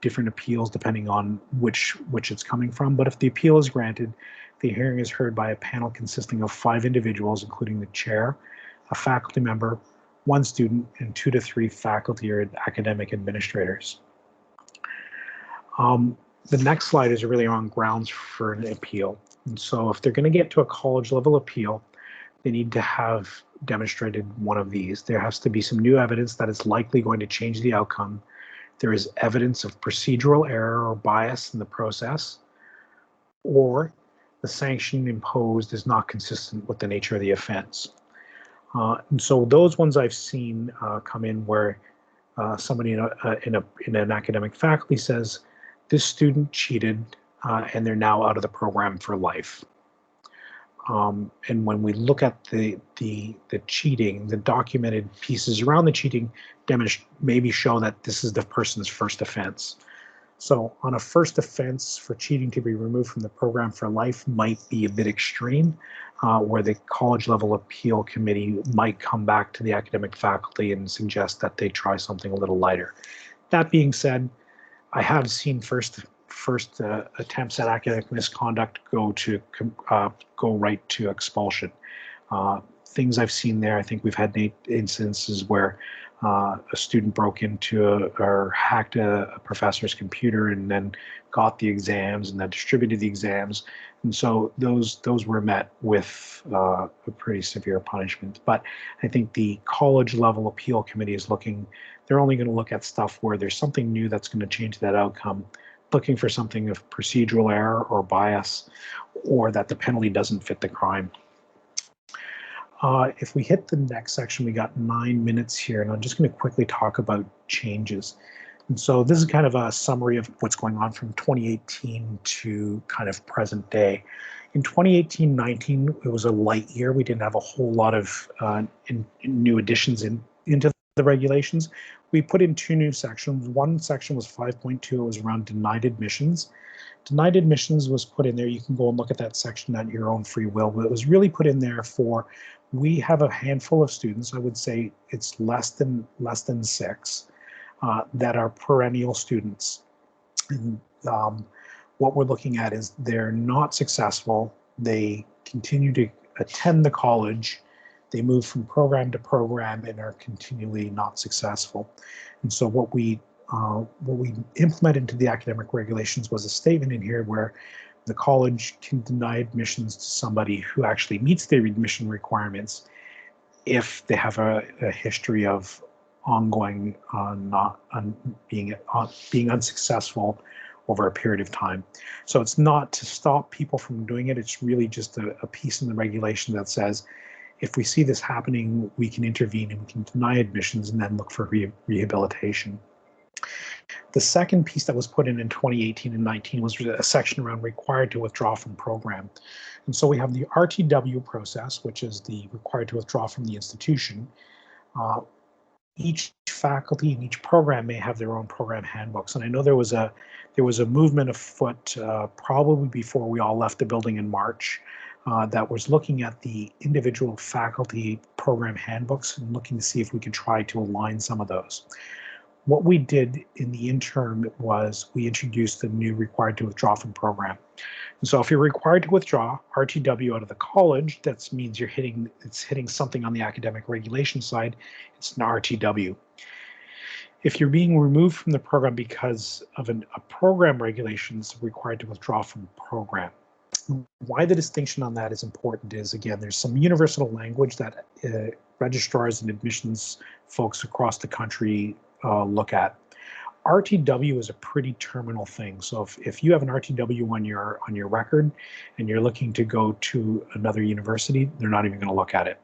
different appeals depending on which it's coming from. But if the appeal is granted, the hearing is heard by a panel consisting of 5 individuals, including the chair, a faculty member, 1 student, and 2 to 3 faculty or academic administrators. The next slide is really on grounds for an appeal. And so if they're going to get to a college level appeal, they need to have demonstrated one of these. There has to be some new evidence that is likely going to change the outcome. There is evidence of procedural error or bias in the process, or the sanction imposed is not consistent with the nature of the offense. And so those ones I've seen come in where somebody in an academic faculty says, this student cheated and they're now out of the program for life. And when we look at the cheating, the documented pieces around the cheating maybe show that this is the person's first offense. So on a first offense for cheating to be removed from the program for life might be a bit extreme, where the college level appeal committee might come back to the academic faculty and suggest that they try something a little lighter. That being said, I have seen first attempts at academic misconduct go right to expulsion. Things I've seen there, I think we've had instances where a student broke into or hacked a professor's computer and then got the exams and then distributed the exams. And so those were met with a pretty severe punishment. But I think the college level appeal committee is they're only going to look at stuff where there's something new that's going to change that outcome, looking for something of procedural error or bias, or that the penalty doesn't fit the crime. If we hit the next section, we got 9 minutes here, and I'm just going to quickly talk about changes. And so this is kind of a summary of what's going on from 2018 to kind of present day. In 2018-19, it was a light year. We didn't have a whole lot of new additions into the regulations. We put in 2 new sections. One section was 5.2. It was around denied admissions. Denied admissions was put in there. You can go and look at that section at your own free will, but it was really put in there for, we have a handful of students, I would say it's less than 6, that are perennial students. And what we're looking at is they're not successful. They continue to attend the college. They move from program to program and are continually not successful. And so what we implemented into the academic regulations was a statement in here where the college can deny admissions to somebody who actually meets their admission requirements if they have a history of ongoing being unsuccessful over a period of time. So it's not to stop people from doing it. It's really just a piece in the regulation that says, if we see this happening, we can intervene and we can deny admissions and then look for rehabilitation. The second piece that was put in 2018 and 19 was a section around required to withdraw from program. And so we have the RTW process, which is the required to withdraw from the institution. Each faculty and each program may have their own program handbooks. And I know there was a movement afoot probably before we all left the building in March that was looking at the individual faculty program handbooks and looking to see if we could try to align some of those. What we did in the interim was we introduced the new required to withdraw from program. And so if you're required to withdraw RTW out of the college, that means it's hitting something on the academic regulation side. It's an RTW. If you're being removed from the program because of a program regulations required to withdraw from program. Why the distinction on that is important is, again, there's some universal language that registrars and admissions folks across the country look at. RTW is a pretty terminal thing. So if you have an RTW on your record and you're looking to go to another university, they're not even going to look at it.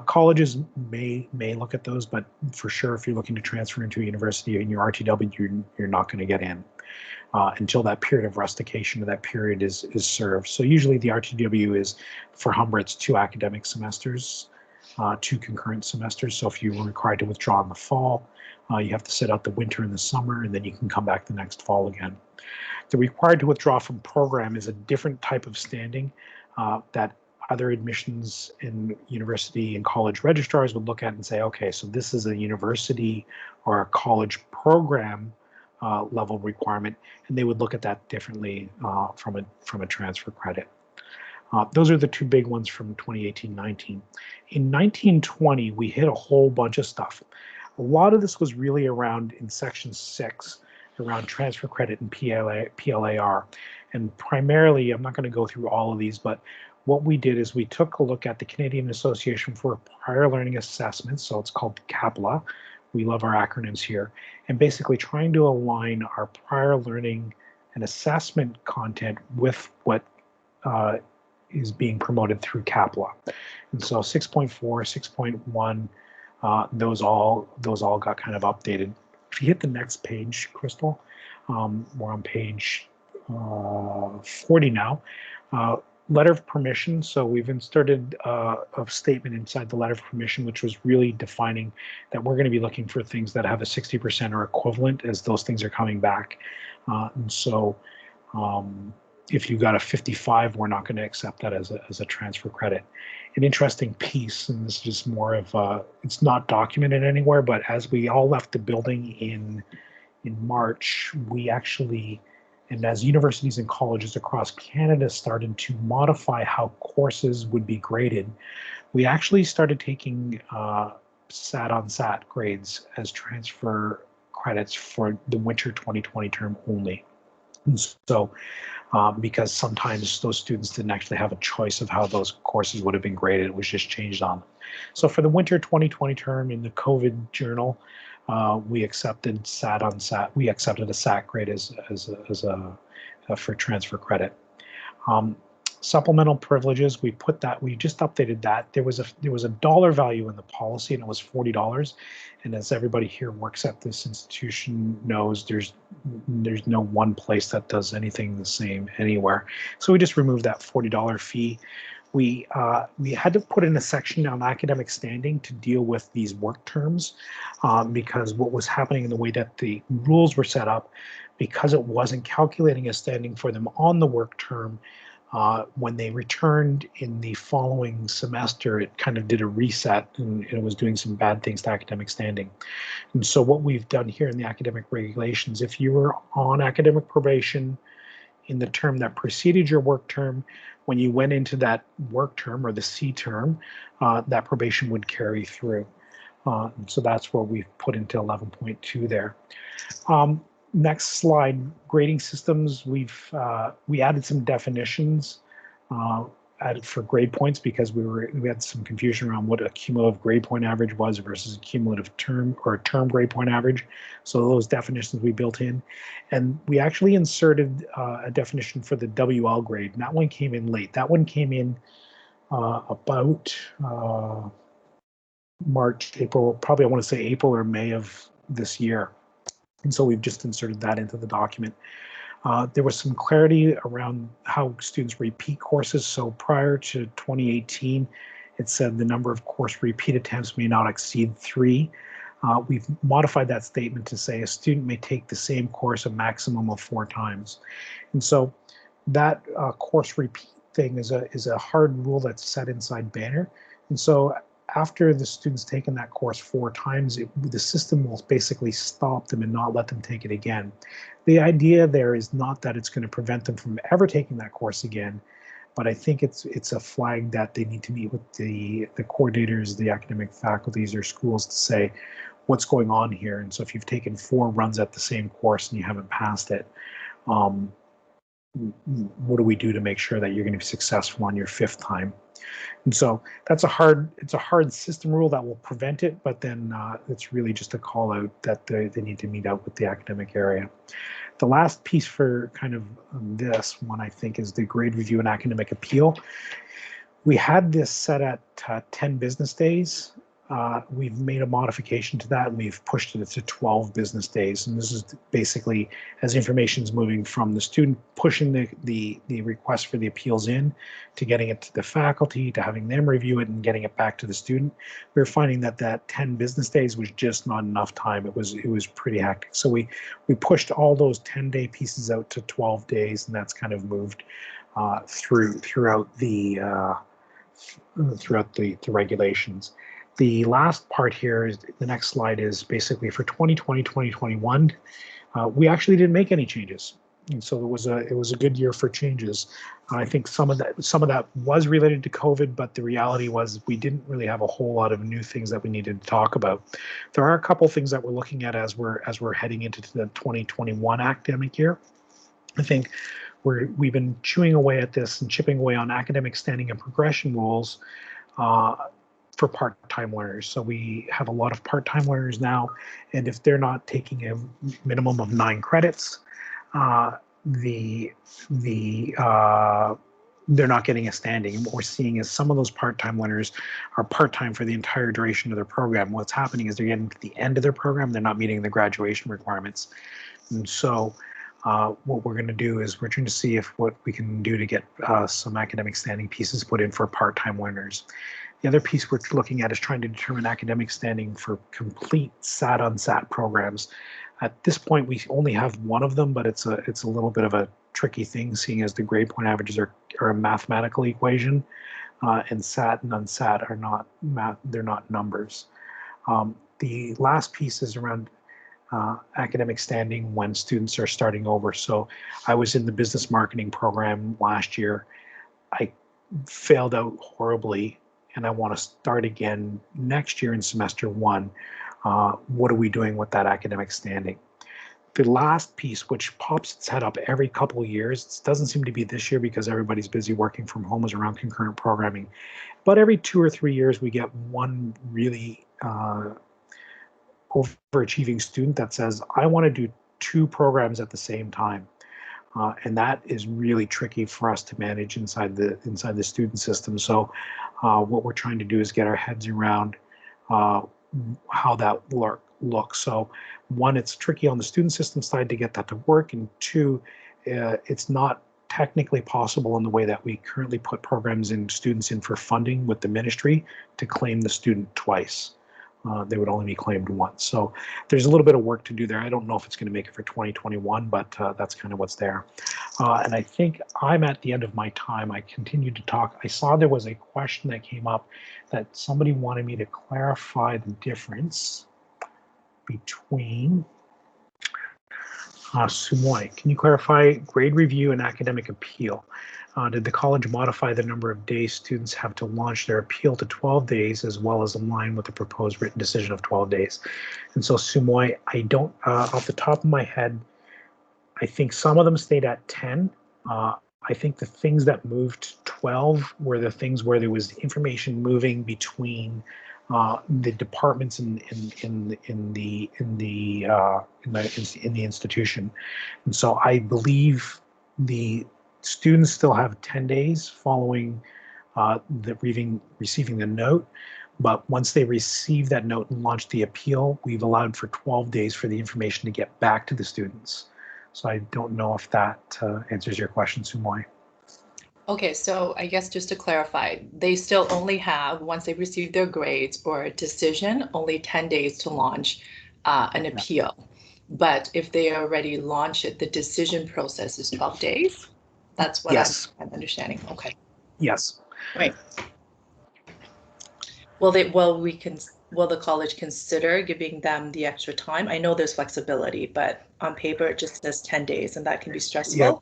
Colleges may look at those, but for sure, if you're looking to transfer into a university and your RTW, you're not going to get in until that period of rustication or that period is served. So usually the RTW is, for Humber, it's 2 academic semesters, 2 concurrent semesters. So if you were required to withdraw in the fall, you have to sit out the winter and the summer, and then you can come back the next fall again. The required to withdraw from program is a different type of standing that other admissions in university and college registrars would look at and say, okay, so this is a university or a college program level requirement, and they would look at that differently from a transfer credit. Those are the 2 big ones from 2018-19. In 1920, we hit a whole bunch of stuff. A lot of this was really around in section 6, around transfer credit and PLAR. And primarily, I'm not going to go through all of these, but what we did is we took a look at the Canadian Association for Prior Learning Assessments, so it's called CAPLA. We love our acronyms here, and basically trying to align our prior learning and assessment content with what is being promoted through CAPLA. And so 6.4, 6.1, those all got kind of updated. If you hit the next page, Crystal, we're on page 40 now. Letter of permission. So we've inserted a statement inside the letter of permission, which was really defining that we're going to be looking for things that have a 60% or equivalent as those things are coming back. And so if you got a 55, we're not going to accept that as a transfer credit. An interesting piece, and this is just more of it's not documented anywhere, but as we all left the building in March, we actually, and as universities and colleges across Canada started to modify how courses would be graded, we actually started taking SAT-on-SAT grades as transfer credits for the winter 2020 term only. And so, because sometimes those students didn't actually have a choice of how those courses would have been graded, it was just changed on them. So for the winter 2020 term in the COVID journal, we accepted SAT-on-SAT. We accepted a SAT grade as for transfer credit. Supplemental privileges, we just updated that. There was a dollar value in the policy, and it was $40. And as everybody here works at this institution knows, there's no one place that does anything the same anywhere. So we just removed that $40 fee. We had to put in a section on academic standing to deal with these work terms because what was happening in the way that the rules were set up, because it wasn't calculating a standing for them on the work term, when they returned in the following semester, it kind of did a reset and it was doing some bad things to academic standing. And so what we've done here in the academic regulations, if you were on academic probation in the term that preceded your work term, when you went into that work term or the C term, that probation would carry through. And so that's what we've put into 11.2 there. Next slide, grading systems. We added some definitions. for grade points because we had some confusion around what a cumulative grade point average was versus a cumulative term or term grade point average. So those definitions we built in, and we actually inserted a definition for the WL grade. And that one came in late. That one came in about March, April, probably I want to say April or May of this year. And so we've just inserted that into the document. There was some clarity around how students repeat courses. So prior to 2018, it said the number of course repeat attempts may not exceed 3. We've modified that statement to say a student may take the same course a maximum of 4 times. And so that course repeat thing is a hard rule that's set inside Banner. And so after the student's taken that course 4 times, the system will basically stop them and not let them take it again. The idea there is not that it's going to prevent them from ever taking that course again, but I think it's a flag that they need to meet with the coordinators, the academic faculties or schools to say what's going on here. And so if you've taken 4 runs at the same course and you haven't passed it, what do we do to make sure that you're going to be successful on your 5th time? And so it's a hard system rule that will prevent it, but then it's really just a call out that they need to meet out with the academic area. The last piece for kind of this one, I think, is the grade review and academic appeal. We had this set at 10 business days. We've made a modification to that and we've pushed it to 12 business days. And this is basically as information is moving from the student pushing the request for the appeals in to getting it to the faculty, to having them review it and getting it back to the student. We're finding that 10 business days was just not enough time. It was pretty hectic. So we pushed all those 10-day pieces out to 12 days, and that's kind of moved throughout the regulations. The last part here is the next slide is basically for 2020, 2021. We actually didn't make any changes, and so it was a good year for changes. I think some of that was related to COVID, but the reality was we didn't really have a whole lot of new things that we needed to talk about. There are a couple things that we're looking at as we're heading into the 2021 academic year. I think we've been chewing away at this and chipping away on academic standing and progression rules for part-time learners. So we have a lot of part-time learners now, and if they're not taking a minimum of 9 credits, they're not getting a standing. And what we're seeing is some of those part-time learners are part-time for the entire duration of their program. What's happening is they're getting to the end of their program, they're not meeting the graduation requirements. And so what we're going to do is we're trying to see what we can do to get some academic standing pieces put in for part-time learners. The other piece we're looking at is trying to determine academic standing for complete SAT-unsat programs. At this point, we only have one of them, but it's a little bit of a tricky thing, seeing as the grade point averages are a mathematical equation, and SAT and unsat are not they're not numbers. The last piece is around academic standing when students are starting over. So I was in the business marketing program last year. I failed out horribly, and I want to start again next year in semester 1. What are we doing with that academic standing? The last piece, which pops its head up every couple of years, it doesn't seem to be this year because everybody's busy working from home, is around concurrent programming. But every 2 or 3 years, we get one really overachieving student that says, I want to do 2 programs at the same time. And that is really tricky for us to manage inside the student system. So what we're trying to do is get our heads around how that looks. So 1, it's tricky on the student system side to get that to work, and 2, it's not technically possible in the way that we currently put programs and students in for funding with the ministry to claim the student twice. They would only be claimed once. So there's a little bit of work to do there. I don't know if it's going to make it for 2021, but that's kind of what's there. And I think I'm at the end of my time. I continued to talk. I saw there was a question that came up that somebody wanted me to clarify the difference between Sumoy. Can you clarify grade review and academic appeal? Did the college modify the number of days students have to launch their appeal to 12 days as well as align with the proposed written decision of 12 days? And so Sumoy, I don't, off the top of my head, I think some of them stayed at 10. I I think the things that moved to 12 were the things where there was information moving between the departments in the institution, and so I believe the students still have 10 days following receiving the note. But once they receive that note and launch the appeal, we've allowed for 12 days for the information to get back to the students. So I don't know if that answers your question, Sumoy. Okay, so I guess just to clarify, they still only have, once they receive their grades or a decision, only 10 days to launch an appeal. But if they already launch it, the decision process is 12 days? That's what Yes. I'm understanding. Okay. Yes. Right. Will the college consider giving them the extra time? I know there's flexibility, but on paper it just says 10 days, and that can be stressful. Yeah.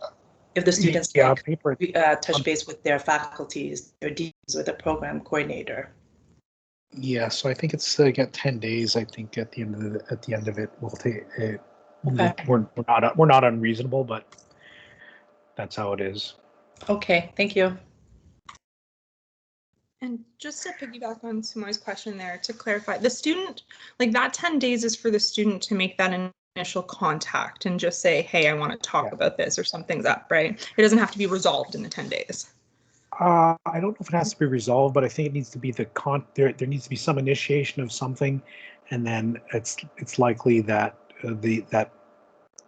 If the students paper, touch base with their faculties, their deans, or the program coordinator. Yeah, so I think it's again 10 days. I think at the end of it, we'll take it. Okay. We're not unreasonable, but that's how it is. Okay, thank you. And just to piggyback on Sumoy's question there, to clarify, the student, like that 10 days is for the student to make that initial contact and just say, hey, I want to talk about this or something's up, right? It doesn't have to be resolved in the 10 days. I don't know if it has to be resolved, but I think it needs to be there needs to be some initiation of something, and then it's likely that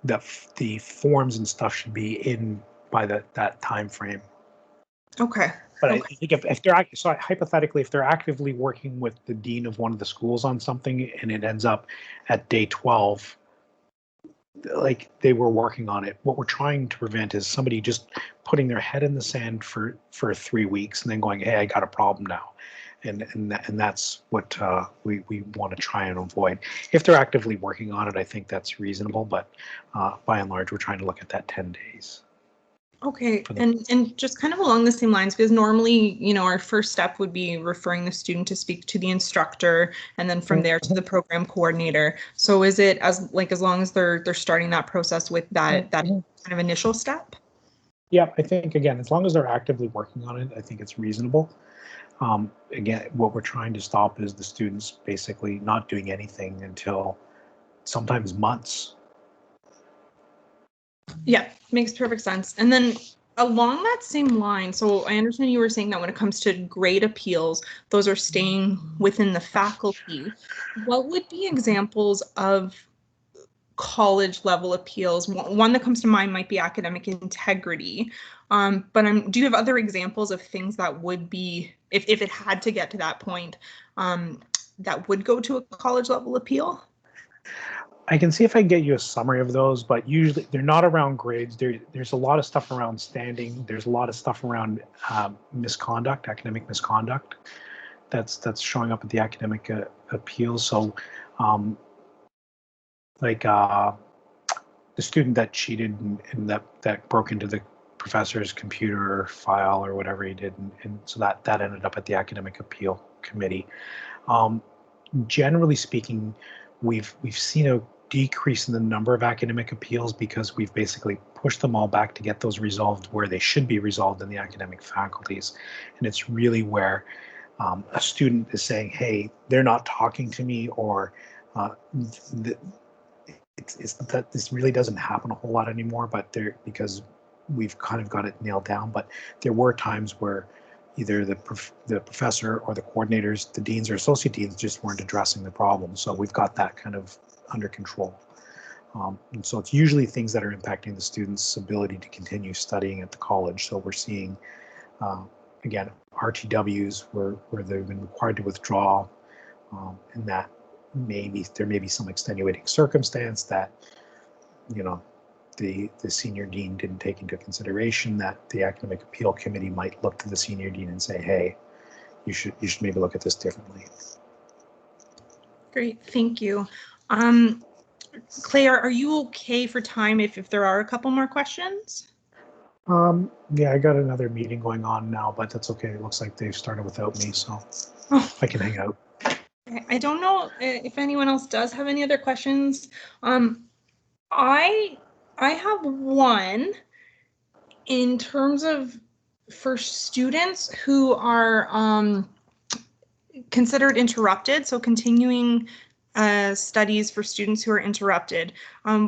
the forms and stuff should be in by that time frame. Okay. But okay. I think if they're hypothetically, if they're actively working with the dean of one of the schools on something and it ends up at day 12, like they were working on it, what we're trying to prevent is somebody just putting their head in the sand for 3 weeks and then going, hey, I got a problem now. And that's what we want to try and avoid. If they're actively working on it, I think that's reasonable, but by and large, we're trying to look at that 10 days. Okay, and just kind of along the same lines, because normally, our first step would be referring the student to speak to the instructor, and then from there to the program coordinator. So is it as long as they're starting that process with that kind of initial step? Yeah, I think again, as long as they're actively working on it, I think it's reasonable. Again, what we're trying to stop is the students basically not doing anything until sometimes months. Yeah, makes perfect sense. And then along that same line, so I understand you were saying that when it comes to grade appeals, those are staying within the faculty. What would be examples of college level appeals? One that comes to mind might be academic integrity. But do you have other examples of things that would be, if it had to get to that point, that would go to a college level appeal? I can see if I can get you a summary of those, but usually they're not around grades. There's a lot of stuff around standing. There's a lot of stuff around misconduct, academic misconduct, that's showing up at the academic appeals. So, the student that cheated and that broke into the professor's computer file or whatever he did, and so that ended up at the academic appeal committee. Generally speaking, we've seen a decrease in the number of academic appeals because we've basically pushed them all back to get those resolved where they should be resolved in the academic faculties. And it's really where a student is saying, hey, they're not talking to me, or it's that this really doesn't happen a whole lot anymore, but because we've kind of got it nailed down. But there were times where either the professor or the coordinators, the deans or associate deans, just weren't addressing the problem. So we've got that kind of under control. And so it's usually things that are impacting the students' ability to continue studying at the college. So we're seeing, again, RTWs where they've been required to withdraw, and that there may be some extenuating circumstance that, the senior dean didn't take into consideration, that the academic appeal committee might look to the senior dean and say, hey, you should maybe look at this differently. Great, thank you. Claire, are you okay for time if there are a couple more questions? Yeah, I got another meeting going on now, but that's okay. It looks like they've started without me, so I can hang out. I don't know if anyone else does have any other questions. I have one. In terms of for students who are considered interrupted, so continuing studies for students who are interrupted.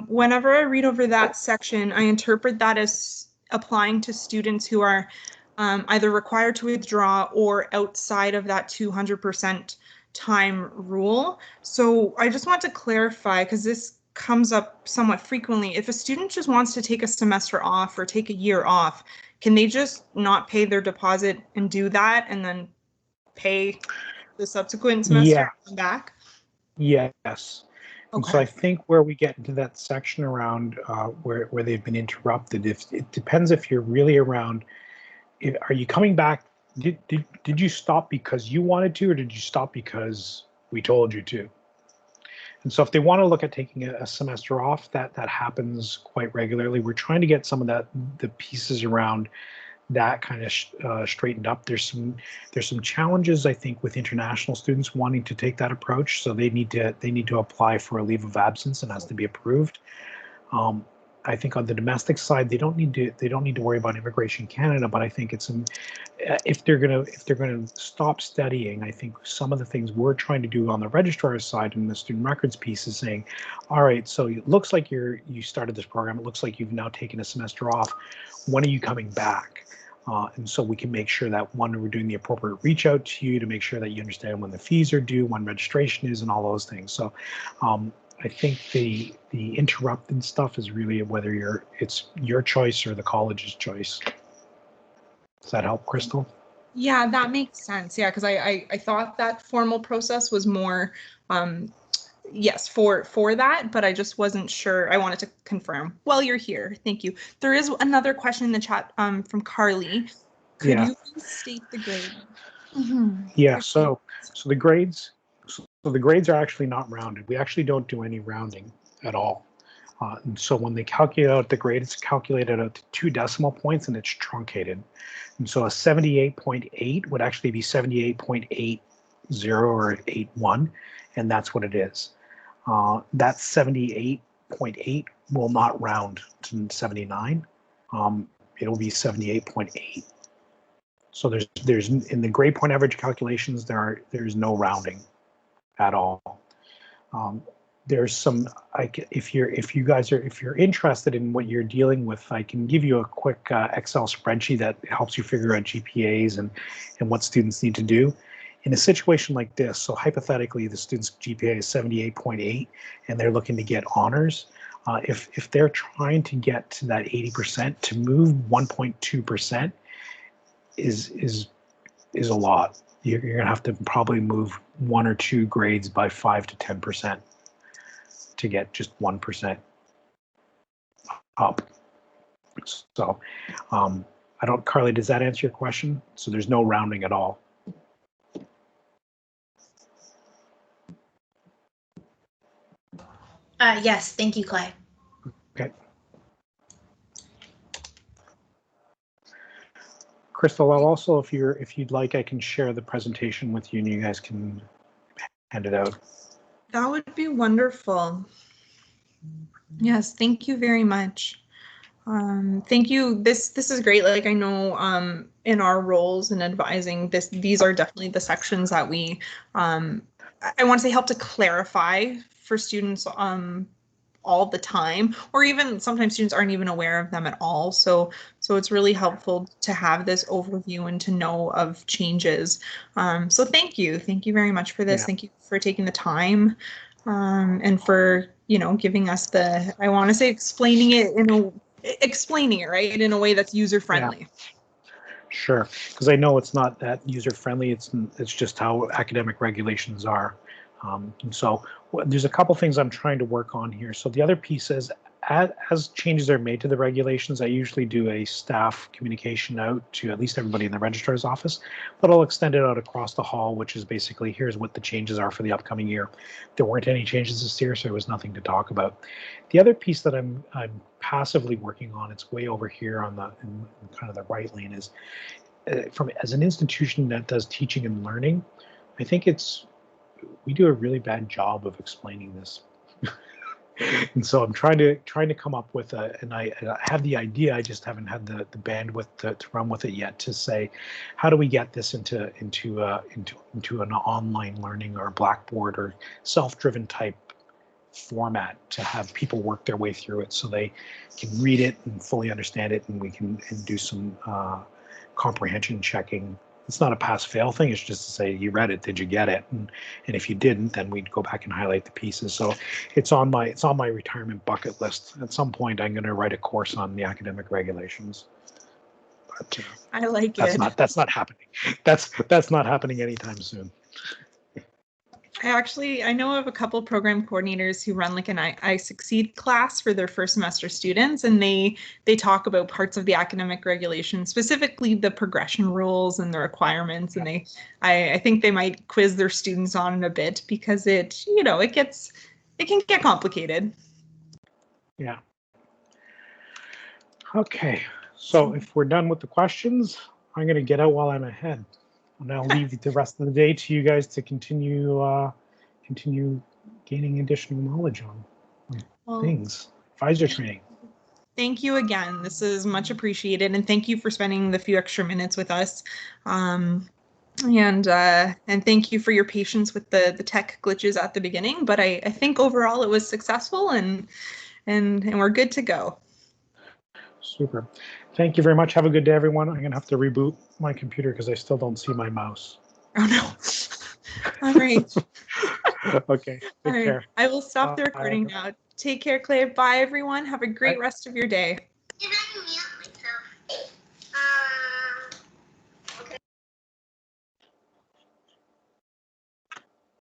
Whenever I read over that section, I interpret that as applying to students who are either required to withdraw or outside of that 200% time rule. So I just want to clarify, because this comes up somewhat frequently. If a student just wants to take a semester off or take a year off, can they just not pay their deposit and do that and then pay the subsequent semester and come back? Yes. And so Okay. I think where we get into that section around where they've been interrupted, if it depends if you're really around, are you coming back? Did you stop because you wanted to, or did you stop because we told you to? And so if they want to look at taking a semester off, that happens quite regularly. We're trying to get some of the pieces around that kind of straightened up. There's some challenges, I think, with international students wanting to take that approach. So they need to apply for a leave of absence and has to be approved. I think on the domestic side, they don't need to worry about Immigration Canada, but I think it's if they're gonna stop studying, I think some of the things we're trying to do on the registrar's side and the student records piece is saying, all right, so it looks like you started this program. It looks like you've now taken a semester off. When are you coming back? And so we can make sure that, one, we're doing the appropriate reach out to you to make sure that you understand when the fees are due, when registration is, and all those things. So I think the interrupted stuff is really whether it's your choice or the college's choice. Does that help, Crystal? Yeah, that makes sense. Yeah, because I thought that formal process was more, yes, for that, but I just wasn't sure. I wanted to confirm. Well, you're here. Thank you. There is another question in the chat from Carly. Could you please state the grade? Yeah. So the grades. So the grades are actually not rounded. We actually don't do any rounding at all. And so when they calculate out the grade, it's calculated out to 2 decimal points and it's truncated. And so a 78.8 would actually be 78.80 or 81, and that's what it is. That 78.8 will not round to 79. It'll be 78.8. So there's in the grade point average calculations, there's no rounding at all. There's some, if you're interested in what you're dealing with, I can give you a quick Excel spreadsheet that helps you figure out GPAs and what students need to do. In a situation like this, so hypothetically, the student's GPA is 78.8 and they're looking to get honors. If they're trying to get to that 80%, to move 1.2% is a lot. You're going to have to probably move 1 or 2 grades by 5 to 10% to get just 1% up. So Carly, does that answer your question? So there's no rounding at all. Yes, thank you, Clay. Okay. Crystal, I'll also, if you'd like, I can share the presentation with you and you guys can hand it out. That would be wonderful. Yes, thank you very much. Thank you. This is great. Like, I know in our roles in advising, these are definitely the sections that we I want to say help to clarify for students all the time, or even sometimes students aren't even aware of them at all. So it's really helpful to have this overview and to know of changes. So thank you very much for this. Yeah. Thank you for taking the time and for giving us I want to say explaining it right in a way that's user friendly. Yeah. Sure, because I know it's not that user friendly. It's just how academic regulations are. And so there's a couple things I'm trying to work on here. So the other piece is, as changes are made to the regulations, I usually do a staff communication out to at least everybody in the registrar's office, but I'll extend it out across the hall, which is basically, here's what the changes are for the upcoming year. There weren't any changes this year, so there was nothing to talk about. The other piece that I'm passively working on, it's way over here on in kind of the right lane, is as an institution that does teaching and learning, I think we do a really bad job of explaining this. And so I'm trying to come up with and I have the idea, I just haven't had the bandwidth to run with it yet, to say, how do we get this into an online learning or Blackboard or self-driven type format, to have people work their way through it so they can read it and fully understand it, and we can do some comprehension checking. It's not a pass-fail thing. It's just to say, you read it, did you get it? And if you didn't, then we'd go back and highlight the pieces. So it's on my retirement bucket list. At some point, I'm going to write a course on the academic regulations. But I like that's it. that's not happening. That's not happening anytime soon. I know of a couple program coordinators who run like an I Succeed class for their first semester students, and they talk about parts of the academic regulation, specifically the progression rules and the requirements, and I think they might quiz their students on it a bit, because it can get complicated. Yeah. Okay, so if we're done with the questions, I'm going to get out while I'm ahead. And I'll leave the rest of the day to you guys to continue gaining additional knowledge on things. Advisor training. Thank you again. This is much appreciated, and thank you for spending the few extra minutes with us. And thank you for your patience with the tech glitches at the beginning. But I think overall it was successful, and we're good to go. Super. Thank you very much. Have a good day, everyone. I'm going to have to reboot my computer because I still don't see my mouse. Oh, no. All right. Okay. Take care. I will stop the recording now. Take care, Clay. Bye, everyone. Have a great rest of your day. Good night, Mia.